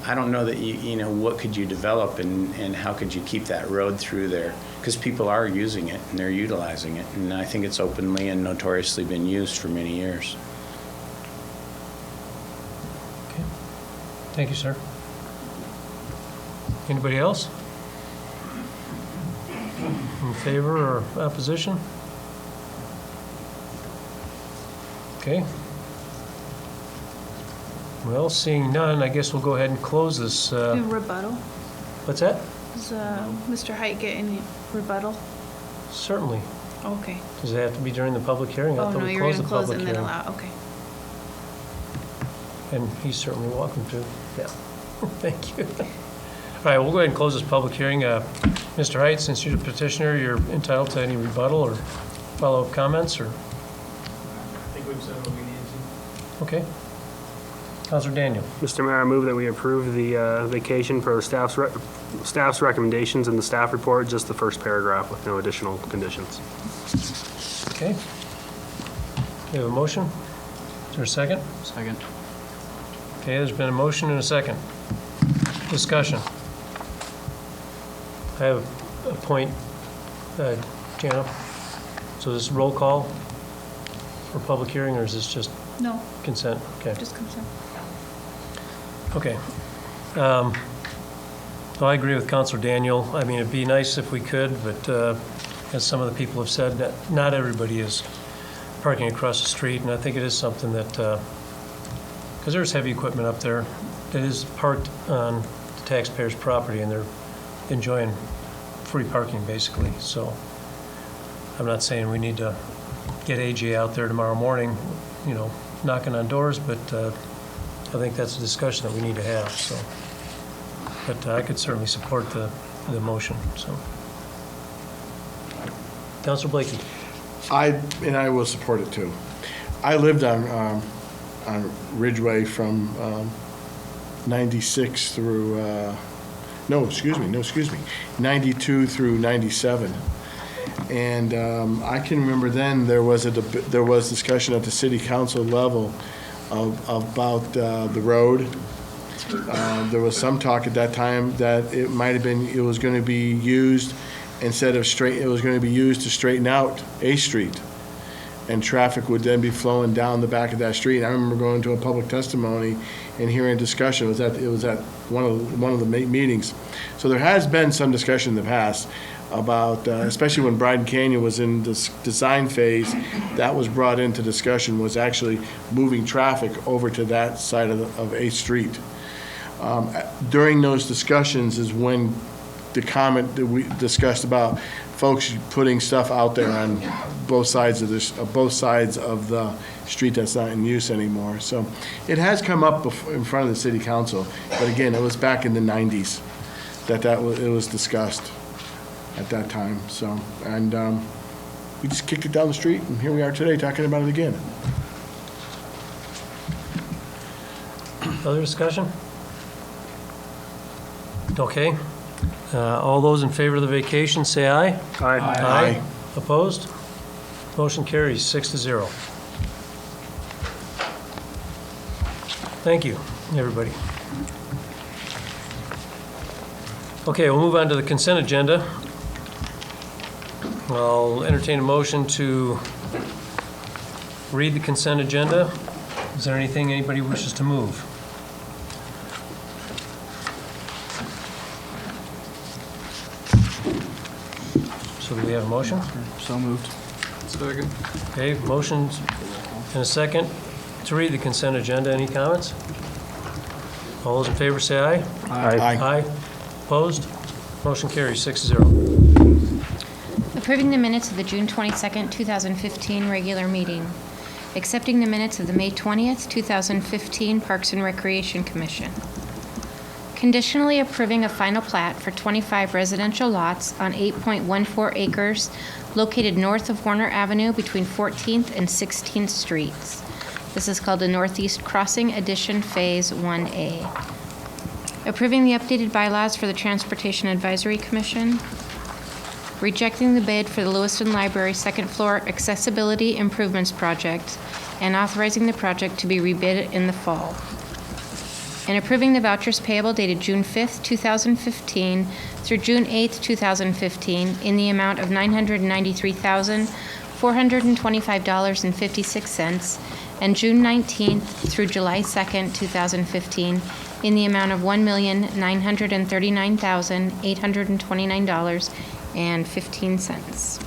I don't know that you know, what could you develop and how could you keep that road through there? Because people are using it and they're utilizing it. And I think it's openly and notoriously been used for many years. Okay. Thank you, sir. Anybody else? In favor or opposition? Okay. Well, seeing none, I guess we'll go ahead and close this. In rebuttal? What's that? Does Mr. Height get any rebuttal? Certainly. Okay. Does it have to be during the public hearing? I Oh, thought no, we you're closed going the to close it public and then hearing. allow, okay. And he's certainly welcome to. Yeah. Thank you. All right, we'll go ahead and close this public hearing. Mr. Height, since you're the petitioner, you're entitled to any rebuttal or follow-up comments, or? I think we've said what we need to. Okay. Councilor Daniel. Mr. Mayor, I move that we approve the vacation per staff's recommendations in the staff report, just the first paragraph with no additional conditions. Okay. We have a motion. Is there a second? Second. Okay, there's been a motion and a second. Discussion. I have a point, Jana. So this is roll call for public hearing, or is this just No, consent? Okay. just consent. Okay. Well, I agree with Councilor Daniel. I mean, it'd be nice if we could, but as some of the people have said, that not everybody is parking across the street, and I think it is something that, because there's heavy equipment up there that is parked on the taxpayers' property, and they're enjoying free parking, basically. So I'm not saying we need to get AJ out there tomorrow morning, you know, knocking on doors, but I think that's a discussion that we need to have, so. But I could certainly support the motion, so. Councilor Blakey. I will support it too. I lived on Ridgeway from 96 through, 92 through 97. And I can remember then there was discussion at the city council level about the road. There was some talk at that time that it was going to be used it was going to be used to straighten out A Street, and traffic would then be flowing down the back of that street. I remember going to a public testimony and hearing discussion. It was at one of the meetings. So there has been some discussion in the past. about, especially when Bryden Canyon was in this design phase, that was brought into discussion, was actually moving traffic over to that side of 8th Street. During those discussions is when the comment that we discussed about folks putting stuff out there on both sides of the street that's not in use anymore. So it has come up in front of the city council, but again, it was back in the 90s that it was discussed at that time. So, and we just kicked it down the street, and here we are today talking about it again. Other discussion? Okay. All those in favor of the vacation, say aye. Aye. Aye. Opposed? Motion carries 6-0. Thank you, everybody. Okay, we'll move on to the consent agenda. I'll entertain a motion to read the consent agenda. Is there anything anybody wishes to move? So do we have a motion? So moved. Okay, motions and a second to read the consent agenda. Any comments? All those in favor say aye. Aye. Opposed? Motion carries 6-0. Approving the minutes of the June 22nd, 2015 regular meeting. Accepting the minutes of the May 20th, 2015 Parks and Recreation Commission. Conditionally approving a final plat for 25 residential lots on 8.14 acres located north of Warner Avenue between 14th and 16th Streets. This is called the Northeast Crossing Addition Phase 1A. Approving the updated bylaws for the Transportation Advisory Commission. Rejecting the bid for the Lewiston Library second floor accessibility improvements project and authorizing the project to be rebid in the fall. And approving the vouchers payable dated June 5th, 2015 through June 8th, 2015 in the amount of $993,425.56 and June 19th through July 2nd, 2015 in the amount of $1,939,829.15.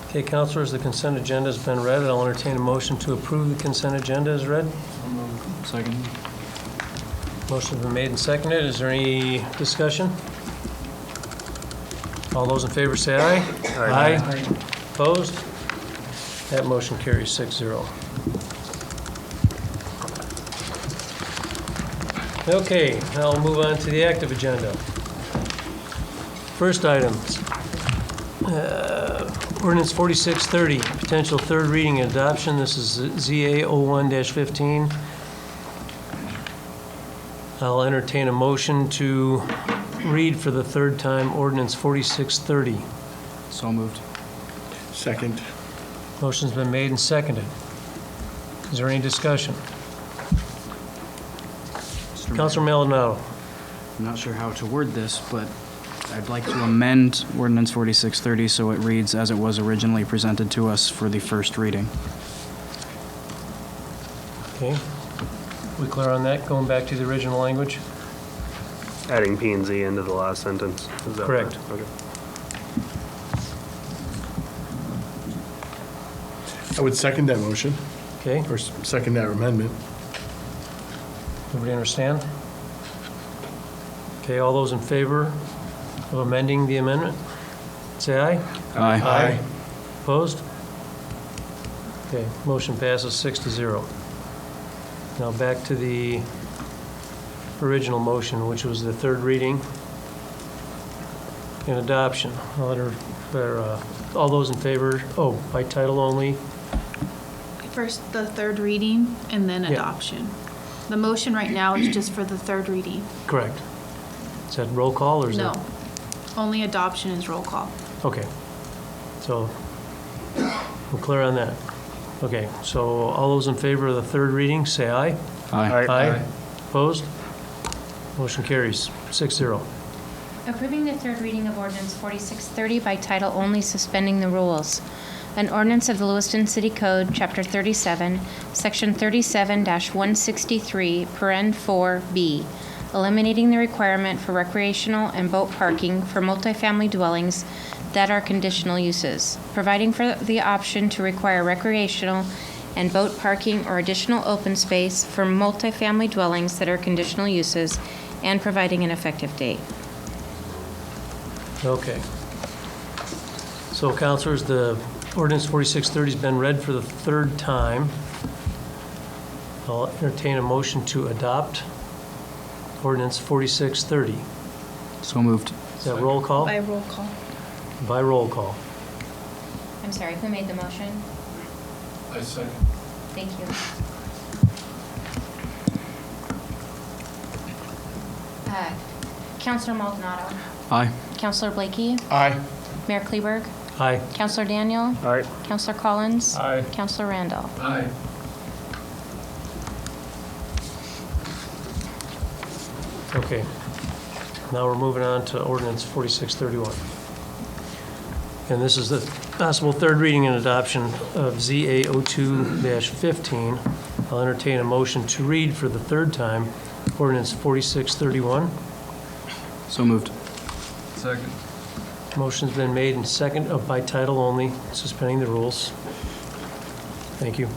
Okay, councilors, the consent agenda has been read. I'll entertain a motion to approve the consent agenda as read. Second. Motion's been made and seconded. Is there any discussion? All those in favor say aye. Aye. Opposed? That motion carries 6-0. Okay, now we'll move on to the active agenda. First item, Ordinance 4630, potential third reading and adoption. This is ZA 01-15. I'll entertain a motion to read for the third time Ordinance 4630. So moved. Second. Motion's been made and seconded. Is there any discussion? Councilor Maldonado. I'm not sure how to word this, but I'd like to amend Ordinance 4630 so it reads as it was originally presented to us for the first reading. Okay. We clear on that, going back to the original language? Adding P and Z into the last sentence. Is that Correct. Okay. I would second that motion, Okay, or second that amendment. everybody understand? Okay, all those in favor of amending the amendment, say aye. Aye. Opposed? Okay, motion passes 6-0. Now back to the original motion, which was the third reading and adoption. All those in favor, by title only. First, the third reading, and then Yeah. adoption. The motion right now is just for the third reading. Correct. Is that roll call or is No, that? only adoption is roll call. Okay. So we're clear on that. Okay, so all those in favor of the third reading, say aye. Aye. Opposed? Motion carries 6-0. Approving the third reading of Ordinance 4630 by title only, suspending the rules. An ordinance of the Lewiston City Code, Chapter 37, Section 37-163, paren 4B, eliminating the requirement for recreational and boat parking for multifamily dwellings that are conditional uses, providing for the option to require recreational and boat parking or additional open space for multifamily dwellings that are conditional uses, and providing an effective date. Okay. So, councilors, the ordinance 4630 has been read for the third time. I'll entertain a motion to adopt ordinance 4630. So moved. Is that roll call? By roll call. By roll call. I'm sorry, who made the motion? I second. Thank you. Councillor Maldonado. Aye. Councillor Blakey. Aye. Mayor Kleberg. Aye. Councillor Daniel. All right. Councillor Collins. Aye. Councillor Randall. Aye. Okay. Now we're moving on to ordinance 4631. And this is the possible third reading and adoption of ZA 02-15. I'll entertain a motion to read for the third time ordinance 4631. So moved. Second. Motion's been made and second by title only, suspending the rules. Thank you.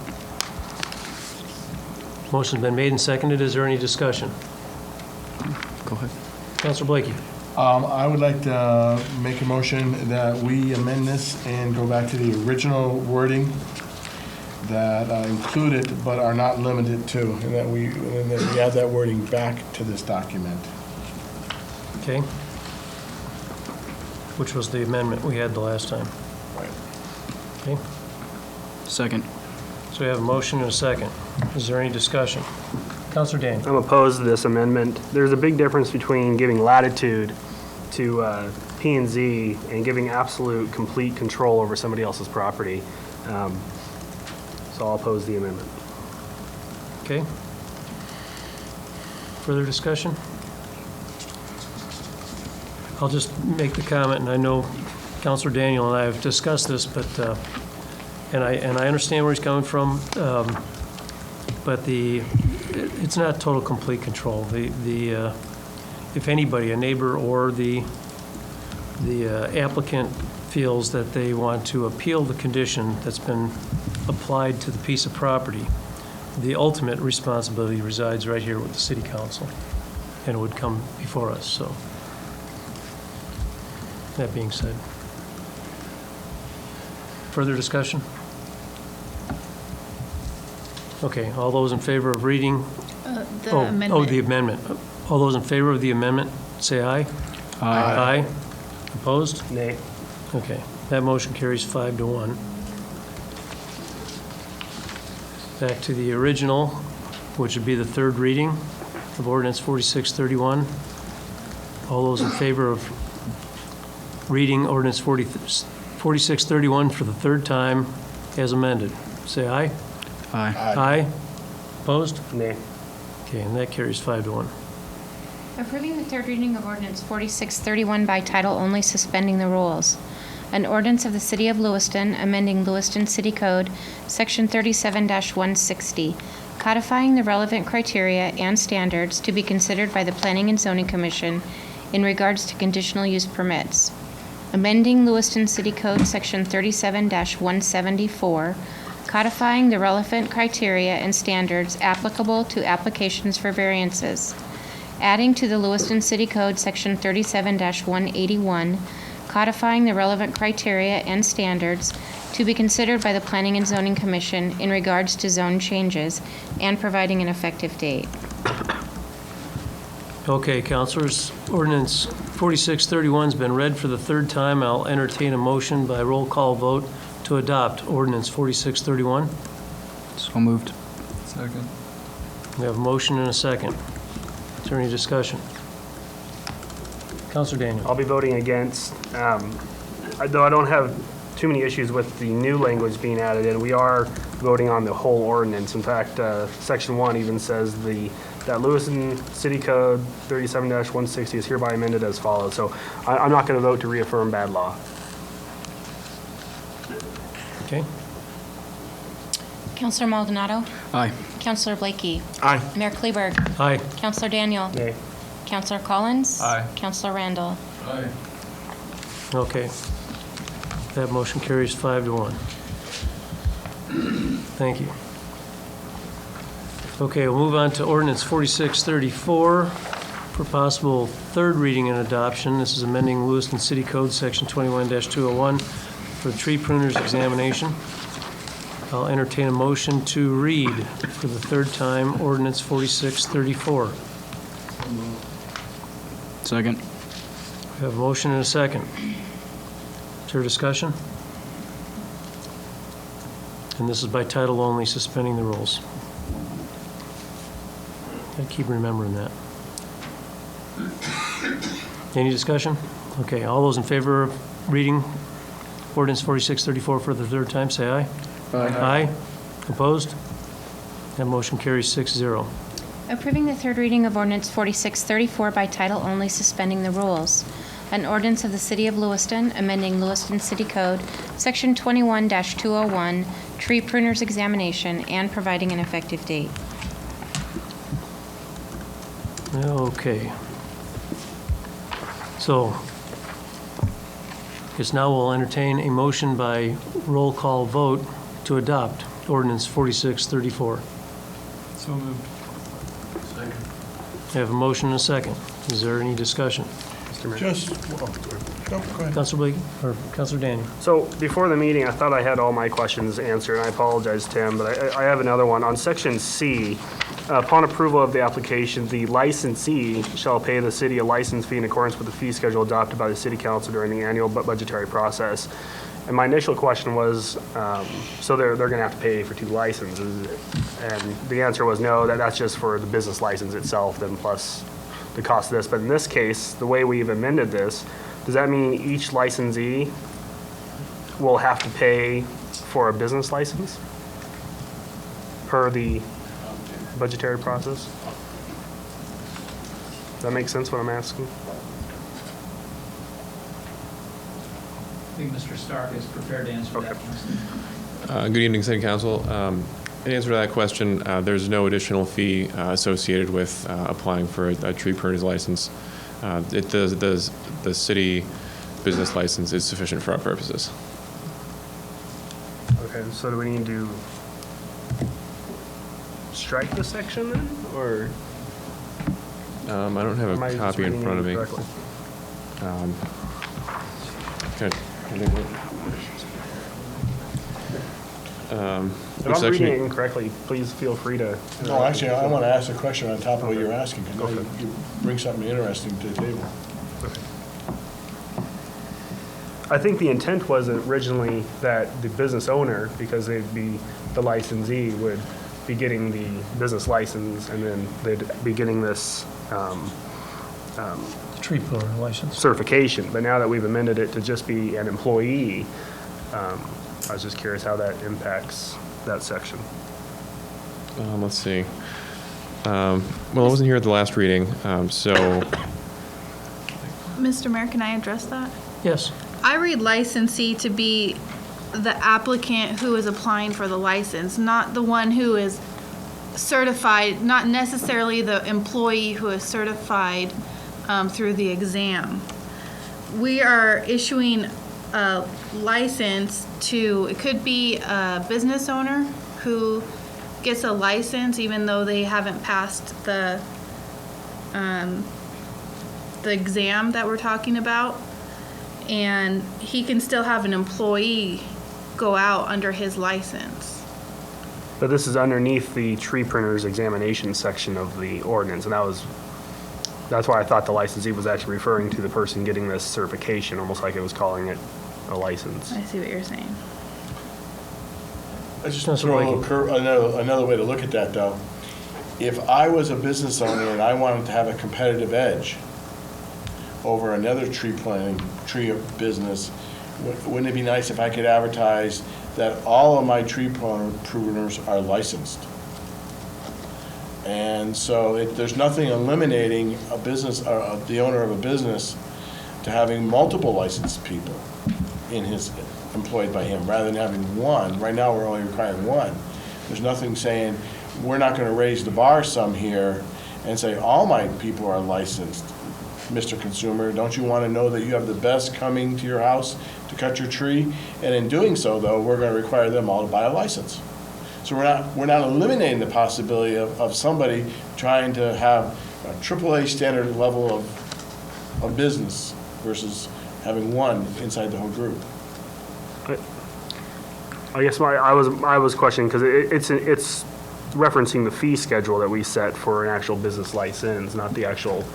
Motion's been made and seconded. Is there any discussion? Go ahead. Councilor Blakey. I would like to make a motion that we amend this and go back to the original wording that included but are not limited to, and that we add that wording back to this document. Okay. Which was the amendment we had the last time. Right. Okay. Second. So we have a motion and a second. Is there any discussion? Councilor Daniel. I'm opposed to this amendment. There's a big difference between giving latitude to P&Z and giving absolute, complete control over somebody else's property. So I'll oppose the amendment. Okay. Further discussion? I'll just make the comment, and I know Councilor Daniel and I have discussed this, but, and I understand where he's coming from, but it's not total complete control. If anybody, a neighbor or the applicant feels that they want to appeal the condition that's been applied to the piece of property, the ultimate responsibility resides right here with the city council, and it would come before us, so. That being said. Further discussion? Okay, all those in favor of reading? The amendment. Oh, the amendment. All those in favor of the amendment, say aye. Aye. Aye. Opposed? Nay. Okay, that motion carries 5-1. Back to the original, which would be the third reading of ordinance 4631. All those in favor of reading ordinance 4631 for the third time as amended, say aye. Aye. Aye. Opposed? Nay. Okay, and that carries 5-1. Approving the third reading of ordinance 4631 by title only, suspending the rules. An ordinance of the City of Lewiston amending Lewiston City Code, Section 37-160, codifying the relevant criteria and standards to be considered by the Planning and Zoning Commission in regards to conditional use permits. Amending Lewiston City Code, Section 37-174, codifying the relevant criteria and standards applicable to applications for variances. Adding to the Lewiston City Code, Section 37-181, codifying the relevant criteria and standards to be considered by the Planning and Zoning Commission in regards to zone changes, and providing an effective date. Okay, councilors, ordinance 4631's been read for the third time. I'll entertain a motion by roll call vote to adopt ordinance 4631. So moved. Second. We have a motion and a second. Is there any discussion? Councilor Daniel. I'll be voting against, though I don't have too many issues with the new language being added in. We are voting on the whole ordinance. In fact, Section 1 even says that Lewiston City Code 37-160 is hereby amended as follows. So I'm not going to vote to reaffirm bad law. Okay. Councillor Maldonado. Aye. Councillor Blakey. Aye. Mayor Kleberg. Aye. Councillor Daniel. Nay. Councillor Collins? Aye. Councillor Randall? Aye. Okay. That motion carries 5-1. Thank you. Okay, we'll move on to ordinance 4634 for possible third reading and adoption. This is amending Lewiston City Code, Section 21-201 for the tree pruner's examination. I'll entertain a motion to read for the third time ordinance 4634. Second. We have a motion and a second. Is there discussion? And this is by title only, suspending the rules. I keep remembering that. Any discussion? Okay, all those in favor of reading ordinance 4634 for the third time, say aye. Aye. Opposed? That motion carries 6-0. Approving the third reading of ordinance 4634 by title only, suspending the rules. An ordinance of the City of Lewiston, amending Lewiston City Code, Section 21-201, tree pruner's examination, and providing an effective date. Okay. So, I guess now we'll entertain a motion by roll call vote to adopt ordinance 4634. So moved. Second. I have a motion and a second. Is there any discussion? Mr. Mayor. Go ahead. Councilor Blake, or Councilor Daniel? So before the meeting, I thought I had all my questions answered, and I apologize, Tim, but I have another one. On section C, upon approval of the application, the licensee shall pay the city a license fee in accordance with the fee schedule adopted by the city council during the annual budgetary process. And my initial question was, so they're going to have to pay for 2 licenses, and the answer was no, that's just for the business license itself, then plus the cost of this. But in this case, the way we've amended this, does that mean each licensee will have to pay for a business license per the budgetary process? Does that make sense what I'm asking? I think Mr. Stark is prepared to answer that, Councilor. Good evening, City Council. In answer to that question, there's no additional fee associated with applying for a tree pruner's license. The city business license is sufficient for our purposes. Okay, so do we need to strike the section then, or? I don't have am I a just copy in reading front of it me. correctly? If I'm reading it incorrectly, please feel free to. No, actually, I want to ask a question on top of what you're asking, because you bring something interesting to the table. I think the intent was originally that the business owner, because they'd be the licensee, would be getting the business license, and then they'd be getting this Tree pruner license. certification. But now that we've amended it to just be an employee, I was just curious how that impacts that section. Let's see. Well, I wasn't here at the last reading, so Mr. Mayor, can I address that? Yes. I read licensee to be the applicant who is applying for the license, not the one who is certified, not necessarily the employee who is certified through the exam. We are issuing a license to, it could be a business owner who gets a license even though they haven't passed the exam that we're talking about. And he can still have an employee go out under his license. But this is underneath the tree pruner's examination section of the ordinance, and that's why I thought the licensee was actually referring to the person getting this certification, almost like it was calling it a license. I see what you're saying. I just throw another way to look at that, though. If I was a business owner and I wanted to have a competitive edge over another tree business, wouldn't it be nice if I could advertise that all of my tree pruners are licensed? And so there's nothing eliminating a business, or the owner of a business, to having multiple licensed people employed by him, rather than having one. Right now, we're only requiring one. There's nothing saying, we're not going to raise the bar some here and say, all my people are licensed, Mr. Consumer. Don't you want to know that you have the best coming to your house to cut your tree? And in doing so, though, we're going to require them all to buy a license. So we're not eliminating the possibility of somebody trying to have a AAA standard level of business versus having one inside the whole group. I guess I was questioning, because it's referencing the fee schedule that we set for an actual business license, not the actual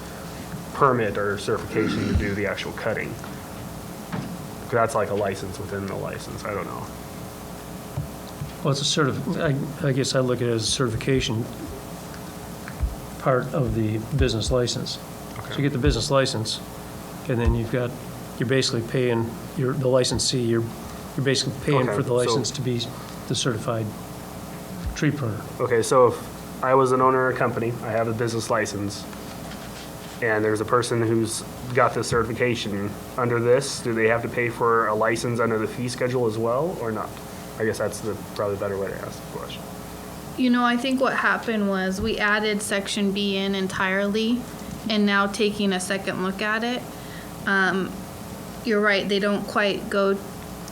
permit or certification to do the actual cutting. That's like a license within the license, I don't know. Well, it's a I guess I look at it as a certification part of the business license. So you get the business license, and then you're basically paying the licensee, you're basically paying for the license to be the certified tree pruner. Okay, so if I was an owner of a company, I have a business license, and there's a person who's got this certification under this, do they have to pay for a license under the fee schedule as well, or not? I guess that's probably the better way to ask the question. You know, I think what happened was we added section B in entirely, and now taking a second look at it, you're right, they don't quite go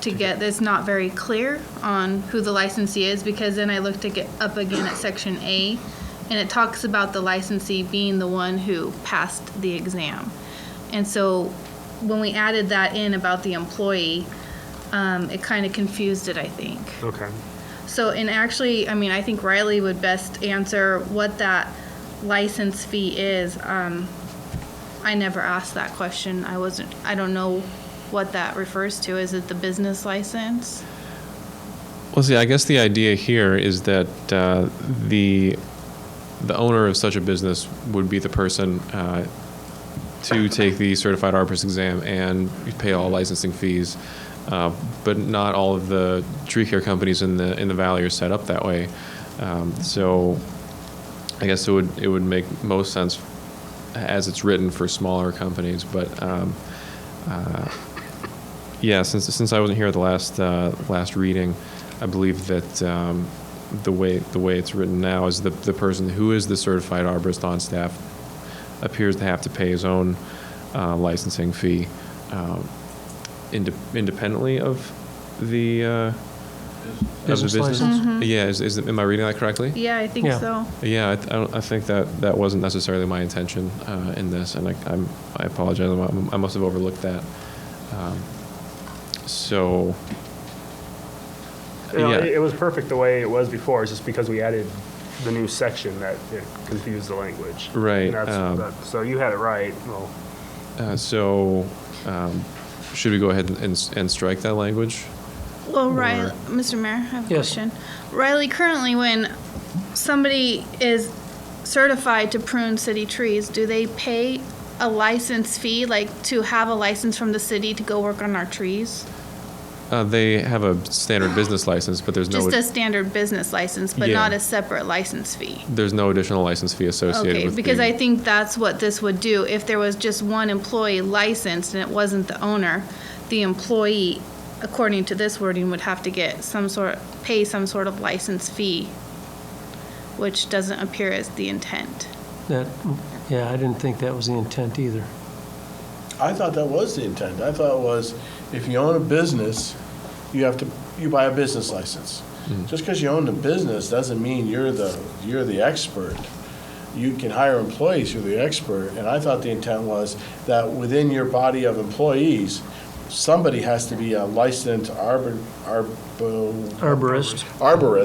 together. It's not very clear on who the licensee is, because then I looked up again at section A, and it talks about the licensee being the one who passed the exam. And so when we added that in about the employee, it kind of confused it, I think. Okay. So, and actually, I mean, I think Riley would best answer what that license fee is. I never asked that question. I don't know what that refers to. Is it the business license? Well, see, I guess the idea here is that the owner of such a business would be the person to take the certified arborist exam and pay all licensing fees. But not all of the tree care companies in the valley are set up that way. So I guess it would make most sense as it's written for smaller companies. But yeah, since I wasn't here at the last reading, I believe that the way it's written now is the person who is the certified arborist on staff appears to have to pay his own licensing fee. Independently of the business. License? Mm-hmm. Yeah, am I reading that correctly? Yeah, I think so. Yeah, I think that wasn't necessarily my intention in this, and I apologize. I must have overlooked that. So, You know, yeah, it was perfect the way it was before. It's just because we added the new section that it confused the language. right. And so you had it right. Well, Should we go ahead and strike that language? Well, Riley, Mr. Mayor, I have a Yes. question. Riley, currently when somebody is certified to prune city trees, do they pay a license fee, like to have a license from the city to go work on our trees? They have a standard business license, but there's Just a standard business license, but Yeah. not a separate license fee? there's no additional license fee associated Okay, with because the, I think that's what this would do. If there was just one employee licensed and it wasn't the owner, the employee, according to this wording, would have to get pay some sort of license fee, which doesn't appear as the intent. I didn't think that was the intent either. I thought that was the intent. I thought it was, if you own a business, you buy a business license. Just because you own the business doesn't mean you're the expert. You can hire employees who are the expert, and I thought the intent was that within your body of employees, somebody has to be a licensed arborist.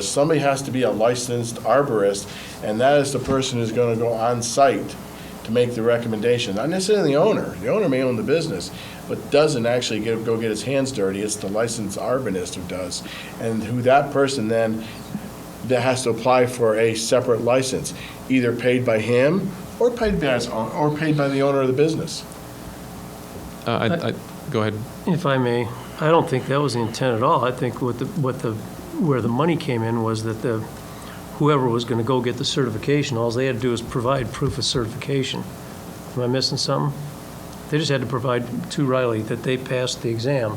Somebody has to be a licensed arborist, and that is the person who's going to go on site to make the recommendation. Not necessarily the owner. The owner may own the business, but doesn't actually go get his hands dirty. It's the licensed arborist who does, and who that person then that has to apply for a separate license, either paid by him or paid by the owner of the business. Go ahead. If I may, I don't think that was the intent at all. I think where the money came in was that whoever was going to go get the certification, all they had to do was provide proof of certification. Am I missing something? They just had to provide to Riley that they passed the exam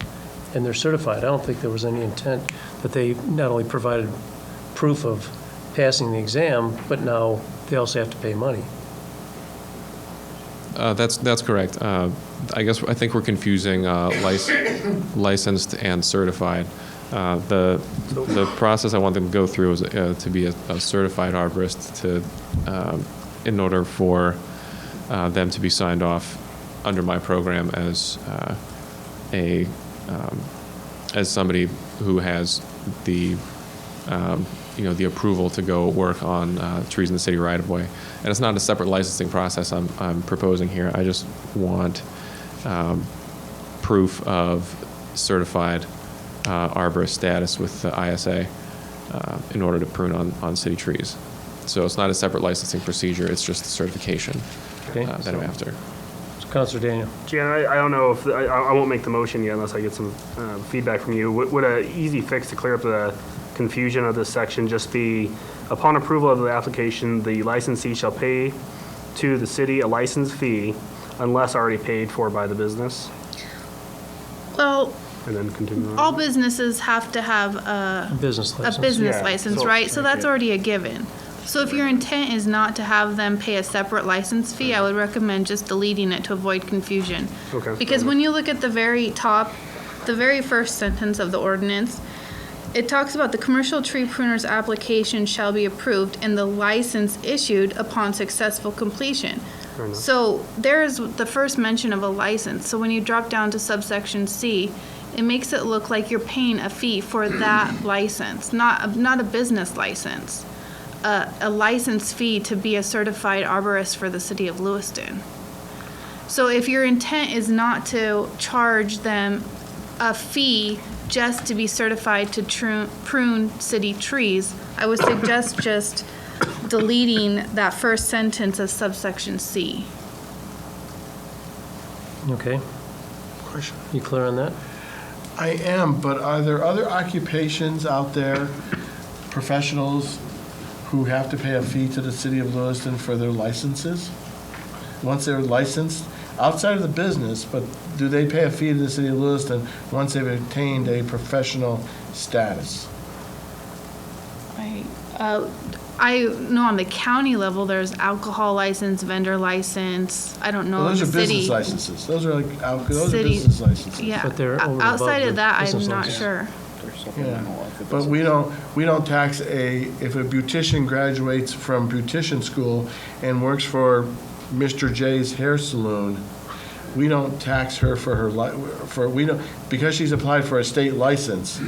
and they're certified. I don't think there was any intent that they not only provided proof of passing the exam, but now they also have to pay money. That's correct. I think we're confusing licensed and certified. The process I want them to go through is to be a certified arborist in order for them to be signed off under my program as as somebody who has the the approval to go work on trees in the city right of way. And it's not a separate licensing process I'm proposing here. I just want proof of certified arborist status with the ISA in order to prune on city trees. So it's not a separate licensing procedure, it's just the certification that I'm after. Councillor Daniel. Jan, I don't know if, I won't make the motion yet unless I get some feedback from you. Would an easy fix to clear up the confusion of this section just be, upon approval of the application, the licensee shall pay to the city a license fee unless already paid for by the business? Well, And then continue on. all businesses have to have a Business license. Yeah, license, so- right? So that's already a given. So if your intent is not to have them pay a separate license fee, I would recommend just deleting it to avoid confusion. Okay. Because when you look at the very top, the very first sentence of the ordinance, it talks about the commercial tree pruner's application shall be approved and the license issued upon successful completion. Fair enough. So there's the first mention of a license. So when you drop down to subsection C, it makes it look like you're paying a fee for that license, not a business license. A license fee to be a certified arborist for the city of Lewiston. So if your intent is not to charge them a fee just to be certified to prune city trees, I would suggest just deleting that first sentence of subsection C. Okay. Question. You clear on that? I am, but are there other occupations out there, professionals, who have to pay a fee to the city of Lewiston for their licenses? Once they're licensed, outside of the business, but do they pay a fee to the city of Lewiston once they've attained a professional status? I know on the county level, there's alcohol license, vendor license. I don't know Well, in those the are city. business licenses. Those are like, those are City- business licenses. Yeah. But they're over and Outside above of the that, business I'm not license. sure. Yeah, but we don't tax if a beautician graduates from beautician school and works for Mr. J's hair salon, we don't tax her for her, because she's applied for a state license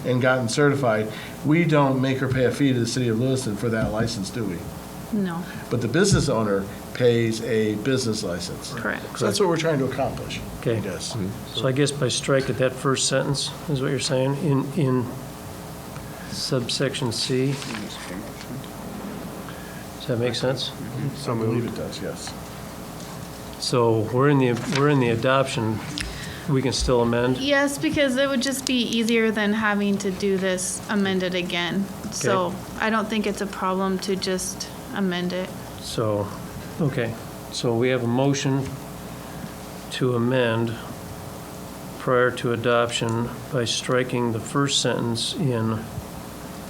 and gotten certified, we don't make her pay a fee to the city of Lewiston for that license, do we? No, But the business owner pays a business license. correct. So that's what we're trying to accomplish, I Okay. guess. So I guess by striking that first sentence, is what you're saying, in subsection C? Does that make sense? I believe it does, yes. So we're in the adoption, we can still amend? Yes, because it would just be easier than having to do this amended again. So I don't think it's a problem to just amend it. So, okay, so we have a motion to amend prior to adoption by striking the first sentence in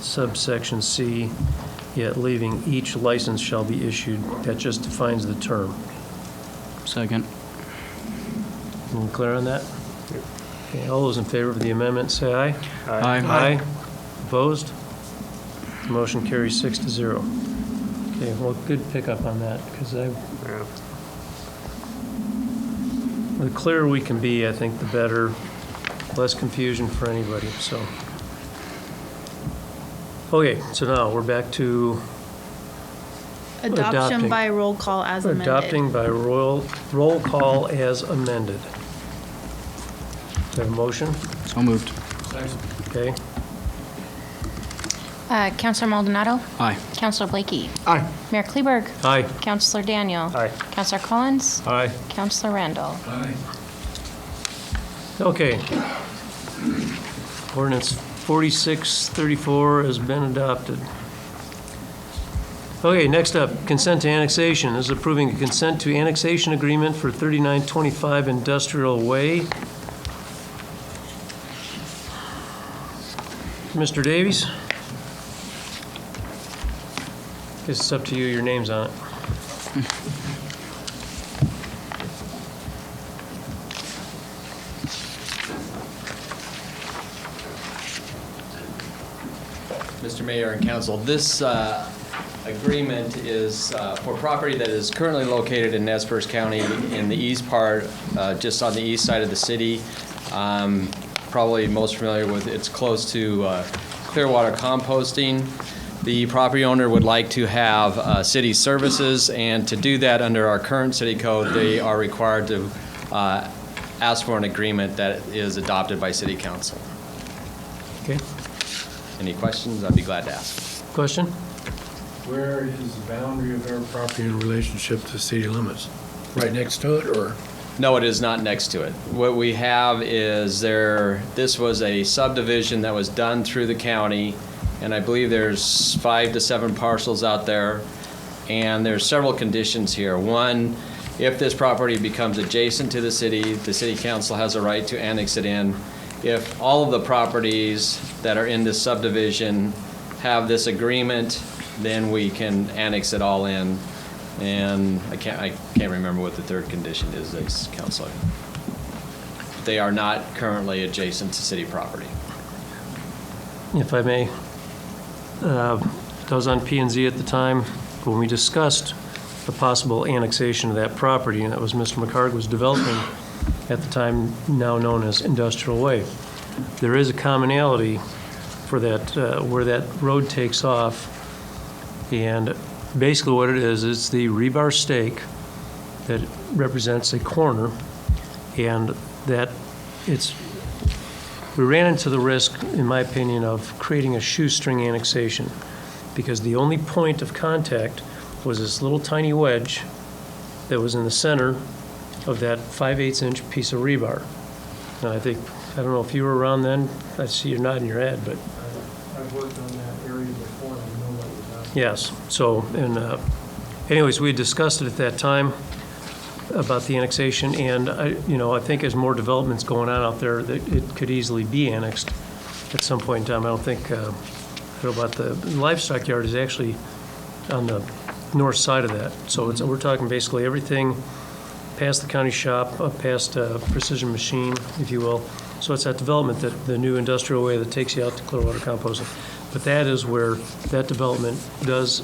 subsection C, yet leaving each license shall be issued. That just defines the term. Second. You clear on that? Okay, all those in favor of the amendment, say aye. Aye. Aye. Opposed? The motion carries 6-0. Okay, well, good pickup on that, because the clearer we can be, I think, the better, less confusion for anybody, so. Okay, so now we're back to Adoption Adopting. by roll call as amended. adopting by roll call as amended. Do I have a motion? So moved. Okay. Councillor Maldonado? Aye. Councillor Blakey? Aye. Mayor Kleberg? Aye. Councillor Daniel? Aye. Councillor Collins? Aye. Councillor Randall? Okay. Ordinance 4634 has been adopted. Okay, next up, consent to annexation. This is approving a consent to annexation agreement for 3925 Industrial Way. Mr. Davies? Guess it's up to you, your name's on it. Mr. Mayor and Council, this agreement is for property that is currently located in Nez Perce County in the east part, just on the east side of the city. Probably most familiar with, it's close to Clearwater composting. The property owner would like to have city services, and to do that under our current city code, they are required to ask for an agreement that is adopted by city council. Okay. Any questions? I'd be glad to ask. Question? Where is the boundary of our property in relationship to city limits? Right next to it, or? No, it is not next to it. What we have is this was a subdivision that was done through the county, and I believe there's 5 to 7 parcels out there, and there's several conditions here. One, if this property becomes adjacent to the city council has a right to annex it in. If all of the properties that are in this subdivision have this agreement, then we can annex it all in. And I can't remember what the third condition is, Councilor. They are not currently adjacent to city property. If I may, I was on P&Z at the time when we discussed the possible annexation of that property, and that was Mr. McHarg was developing at the time now known as Industrial Way. There is a commonality for that, where that road takes off, and basically what it is, it's the rebar stake that represents a corner, and that we ran into the risk, in my opinion, of creating a shoestring annexation, because the only point of contact was this little tiny wedge that was in the center of that 5/8-inch piece of rebar. Now, I don't know if you were around then. I see you're nodding your head, but. I've worked on that area before, and I know what you're talking about. Yes, so, and anyways, we had discussed it at that time about the annexation, and I think as more development's going on out there, that it could easily be annexed at some point in time. I don't think, I don't know about the livestock yard is actually on the north side of that. So we're talking basically everything past the county shop, up past Precision Machine, if you will. So it's that development, the new industrial way that takes you out to Clearwater composting. But that is where that development does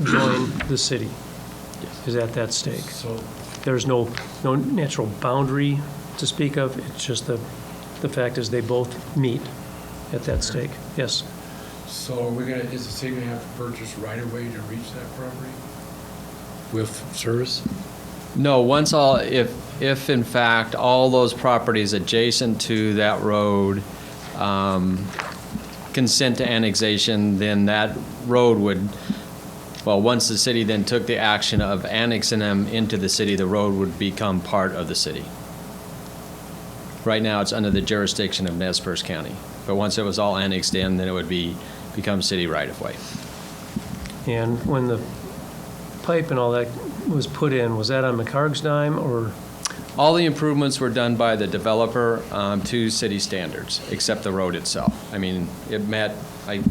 join the city, is at that stake. So There's no natural boundary to speak of. It's just the fact is they both meet at that stake. Yes. So is the city gonna have to purchase right of way to reach that property with service? No, if in fact all those properties adjacent to that road consent to annexation, then that road would, once the city then took the action of annexing them into the city, the road would become part of the city. Right now, it's under the jurisdiction of Nez Perce County. But once it was all annexed in, then it would become city right-of-way. And when the pipe and all that was put in, was that on McHarg's dime, or? All the improvements were done by the developer to city standards, except the road itself. I mean, I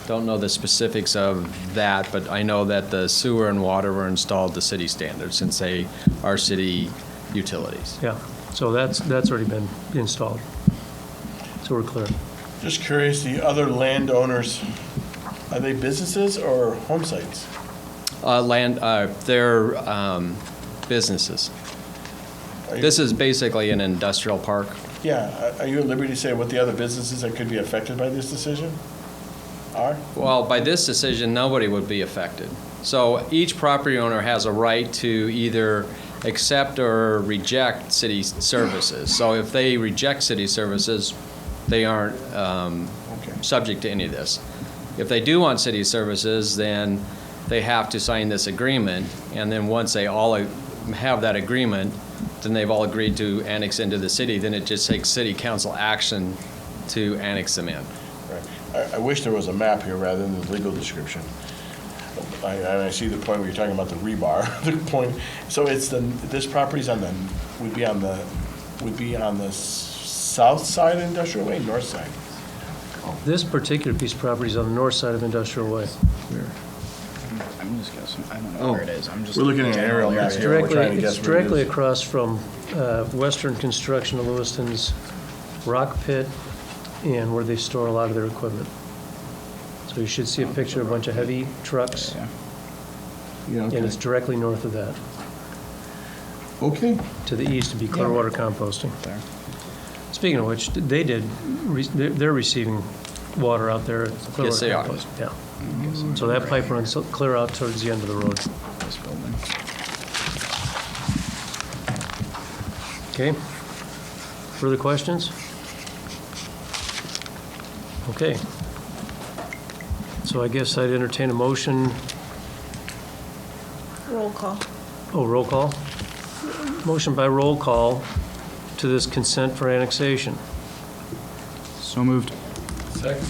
don't know the specifics of that, but I know that the sewer and water were installed to city standards since they are city utilities. Yeah, so that's already been installed. So we're clear. Just curious, the other landowners, are they businesses or home sites? They're businesses. This is basically an industrial park. Yeah, are you at liberty to say what the other businesses that could be affected by this decision are? Well, by this decision, nobody would be affected. So each property owner has a right to either accept or reject city services. So if they reject city services, they aren't subject to any of this. If they do want city services, then they have to sign this agreement, and then once they all have that agreement, then they've all agreed to annex into the city, then it just takes city council action to annex them in. Right. I wish there was a map here rather than the legal description. I see the point where you're talking about the rebar. The point. So it's this property's would be on the south side of Industrial Way, north side. This particular piece of property is on the north side of Industrial Way. I'm just guessing. I don't know where it is. We're looking at an aerial map It's here. We're trying to guess where it directly is. across from Western Construction of Lewiston's rock pit and where they store a lot of their equipment. So you should see a picture of a bunch of heavy trucks, Yeah, and okay. it's directly north of that. Okay. To the east would be Clearwater Composting. Speaking of which, they're receiving water out there at Clearwater Yes, they are. Compost. Yeah. So that pipe runs clear out towards the end of the road. This building. Okay. Further questions? Okay. So I guess I'd entertain a motion. Roll call. Oh, roll call? Motion by roll call to this consent for annexation. So moved. Second.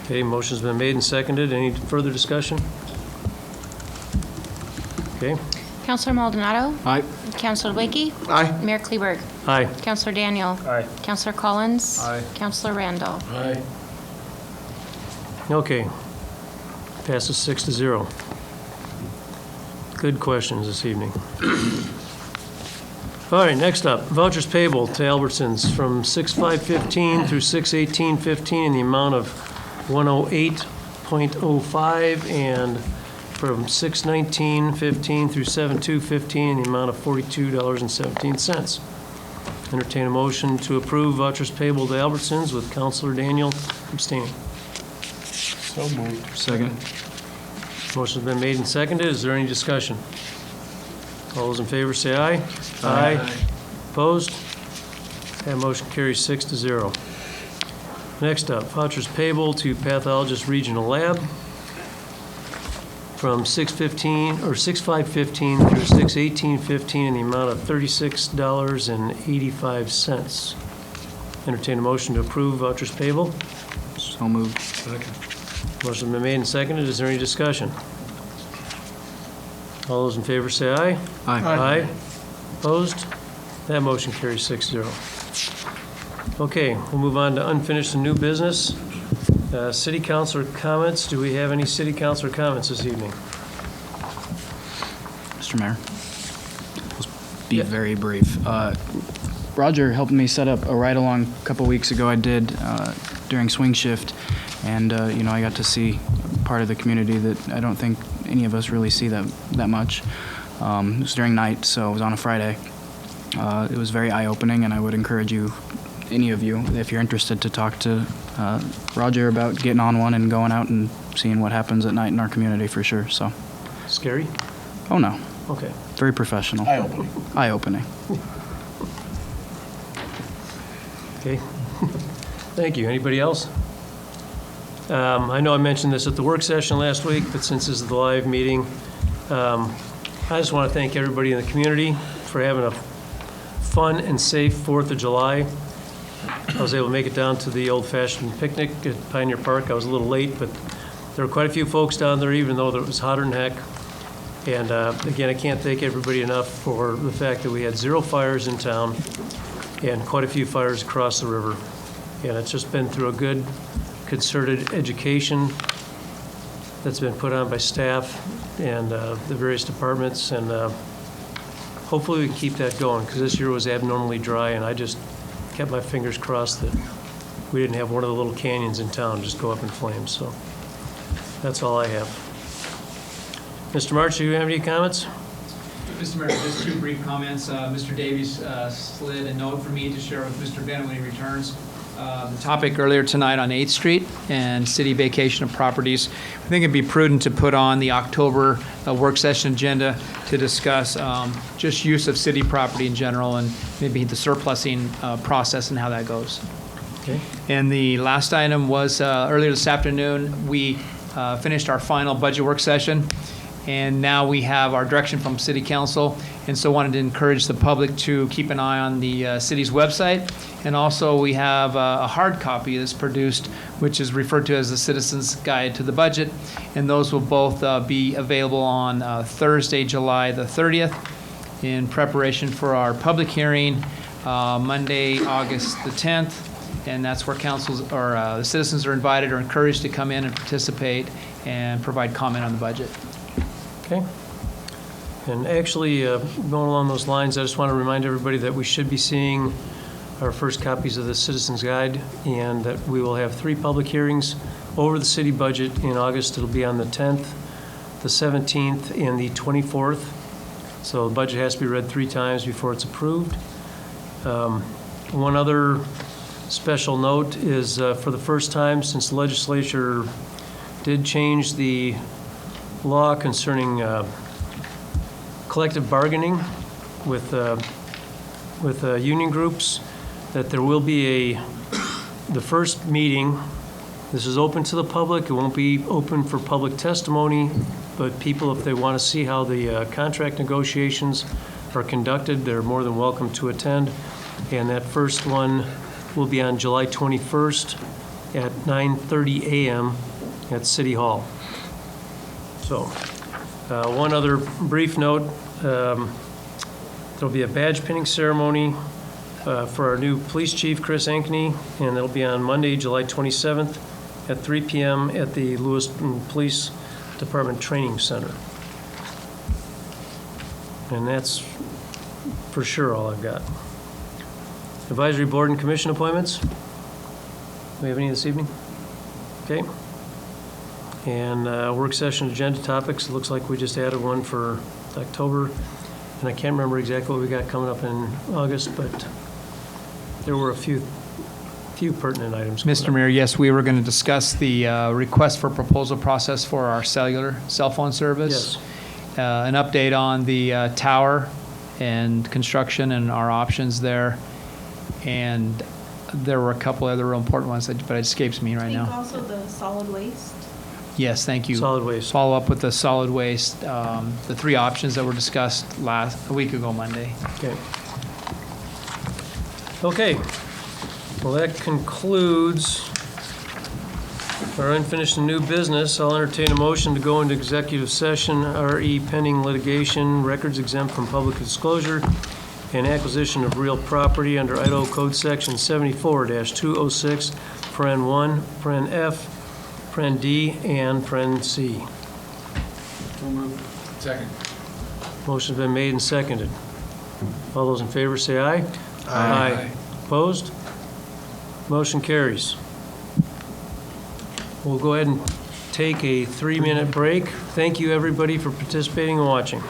Okay, motion's been made and seconded. Any further discussion? Okay. Counselor Maldonado? Aye. Counselor Blakey? Aye. Mayor Kleberg? Aye. Counselor Daniel? Aye. Counselor Collins? Aye. Counselor Randall? Aye. Okay. Passes 6-0. Good questions this evening. All right, next up, vouchers payable to Albertsons from 6/5/15 through 6/18/15 in the amount of 108.05, and from 6/19/15 through 7/2/15 in the amount of $42.17. Entertain a motion to approve vouchers payable to Albertsons with Councillor Daniel abstaining. So moved. Second. Motion's been made and seconded. Is there any discussion? All those in favor say aye. Aye. Opposed? That motion carries 6-0. Next up, vouchers payable to Pathologist Regional Lab from 6/15 or 6/5/15 through 6/18/15 in the amount of $36.85. Entertain a motion to approve vouchers payable. So moved. Second. Motion's been made and seconded. Is there any discussion? All those in favor say aye. Aye. Aye. Opposed? That motion carries 6-0. Okay, we'll move on to unfinished and new business. City councilor comments. Do we have any city councilor comments this evening? Mr. Mayor, I'll be Yeah. very brief. Roger helped me set up a ride-along a couple weeks ago. I did during swing shift, and I got to see part of the community that I don't think any of us really see that much. It was during night, so it was on a Friday. It was very eye-opening, and I would encourage you, any of you, if you're interested, to talk to Roger about getting on one and going out and seeing what happens at night in our community for sure. So, Scary? oh no, Okay. very professional. Eye-opening. Eye-opening. Okay. Thank you. Anybody else? I know I mentioned this at the work session last week, but since this is the live meeting, I just want to thank everybody in the community for having a fun and safe 4th of July. I was able to make it down to the old-fashioned picnic at Pioneer Park. I was a little late, but there were quite a few folks down there, even though it was hotter than heck. And again, I can't thank everybody enough for the fact that we had 0 fires in town and quite a few fires across the river. And it's just been through a good concerted education that's been put on by staff and the various departments, and hopefully we can keep that going, because this year was abnormally dry, and I just kept my fingers crossed that we didn't have one of the little canyons in town just go up in flames. So that's all I have. Mr. March, do you have any comments? Mr. Mayor, just 2 brief comments. Mr. Davies slid a note for me to share with Mr. Bennett when he returns. The topic earlier tonight on 8th Street and city vacation of properties. I think it'd be prudent to put on the October work session agenda to discuss just use of city property in general, and maybe the surplusing process and how that goes. Okay. And the last item was earlier this afternoon, we finished our final budget work session, and now we have our direction from City Council, and so wanted to encourage the public to keep an eye on the city's website. And also, we have a hard copy that's produced, which is referred to as the Citizens Guide to the Budget, and those will both be available on Thursday, July the 30th, in preparation for our public hearing, Monday, August the 10th, and that's where councils or the citizens are invited or encouraged to come in and participate and provide comment on the budget. Okay. And actually, going along those lines, I just want to remind everybody that we should be seeing our first copies of the Citizens Guide, and that we will have 3 public hearings over the city budget in August. It'll be on the 10th, the 17th, and the 24th. So the budget has to be read 3 times before it's approved. One other special note is for the first time since the legislature did change the law concerning collective bargaining with union groups, that there will be the first meeting. This is open to the public. It won't be open for public testimony, but people, if they want to see how the contract negotiations are conducted, they're more than welcome to attend. And that first one will be on July 21st at 9:30 a.m. at City Hall. So, one other brief note, there'll be a badge pinning ceremony for our new police chief, Chris Ankney, and it'll be on Monday, July 27th at 3 p.m. at the Lewiston Police Department Training Center. And that's for sure all I've got. Advisory Board and Commission appointments? Do we have any this evening? Okay. And work session agenda topics, it looks like we just added one for October. And I can't remember exactly what we got coming up in August, but there were a few pertinent items. Mr. Mayor, yes, we were going to discuss the request for proposal process for our cellular cell phone service. Yes. An update on the tower and construction and our options there. And there were a couple other real important ones, but it escapes me right now. I think also the solid waste. Yes, thank you. Solid waste. Follow up with the solid waste, the 3 options that were discussed a week ago Monday. Okay. Okay. Well, that concludes our unfinished and new business. I'll entertain a motion to go into executive session, RE pending litigation, records exempt from public disclosure, and acquisition of real property under Idaho Code Section 74-206, paren 1, paren F, paren D, and paren C. Second. Motion's been made and seconded. All those in favor say aye. Aye. Opposed? Motion carries. We'll go ahead and take a 3-minute break. Thank you, everybody, for participating and watching.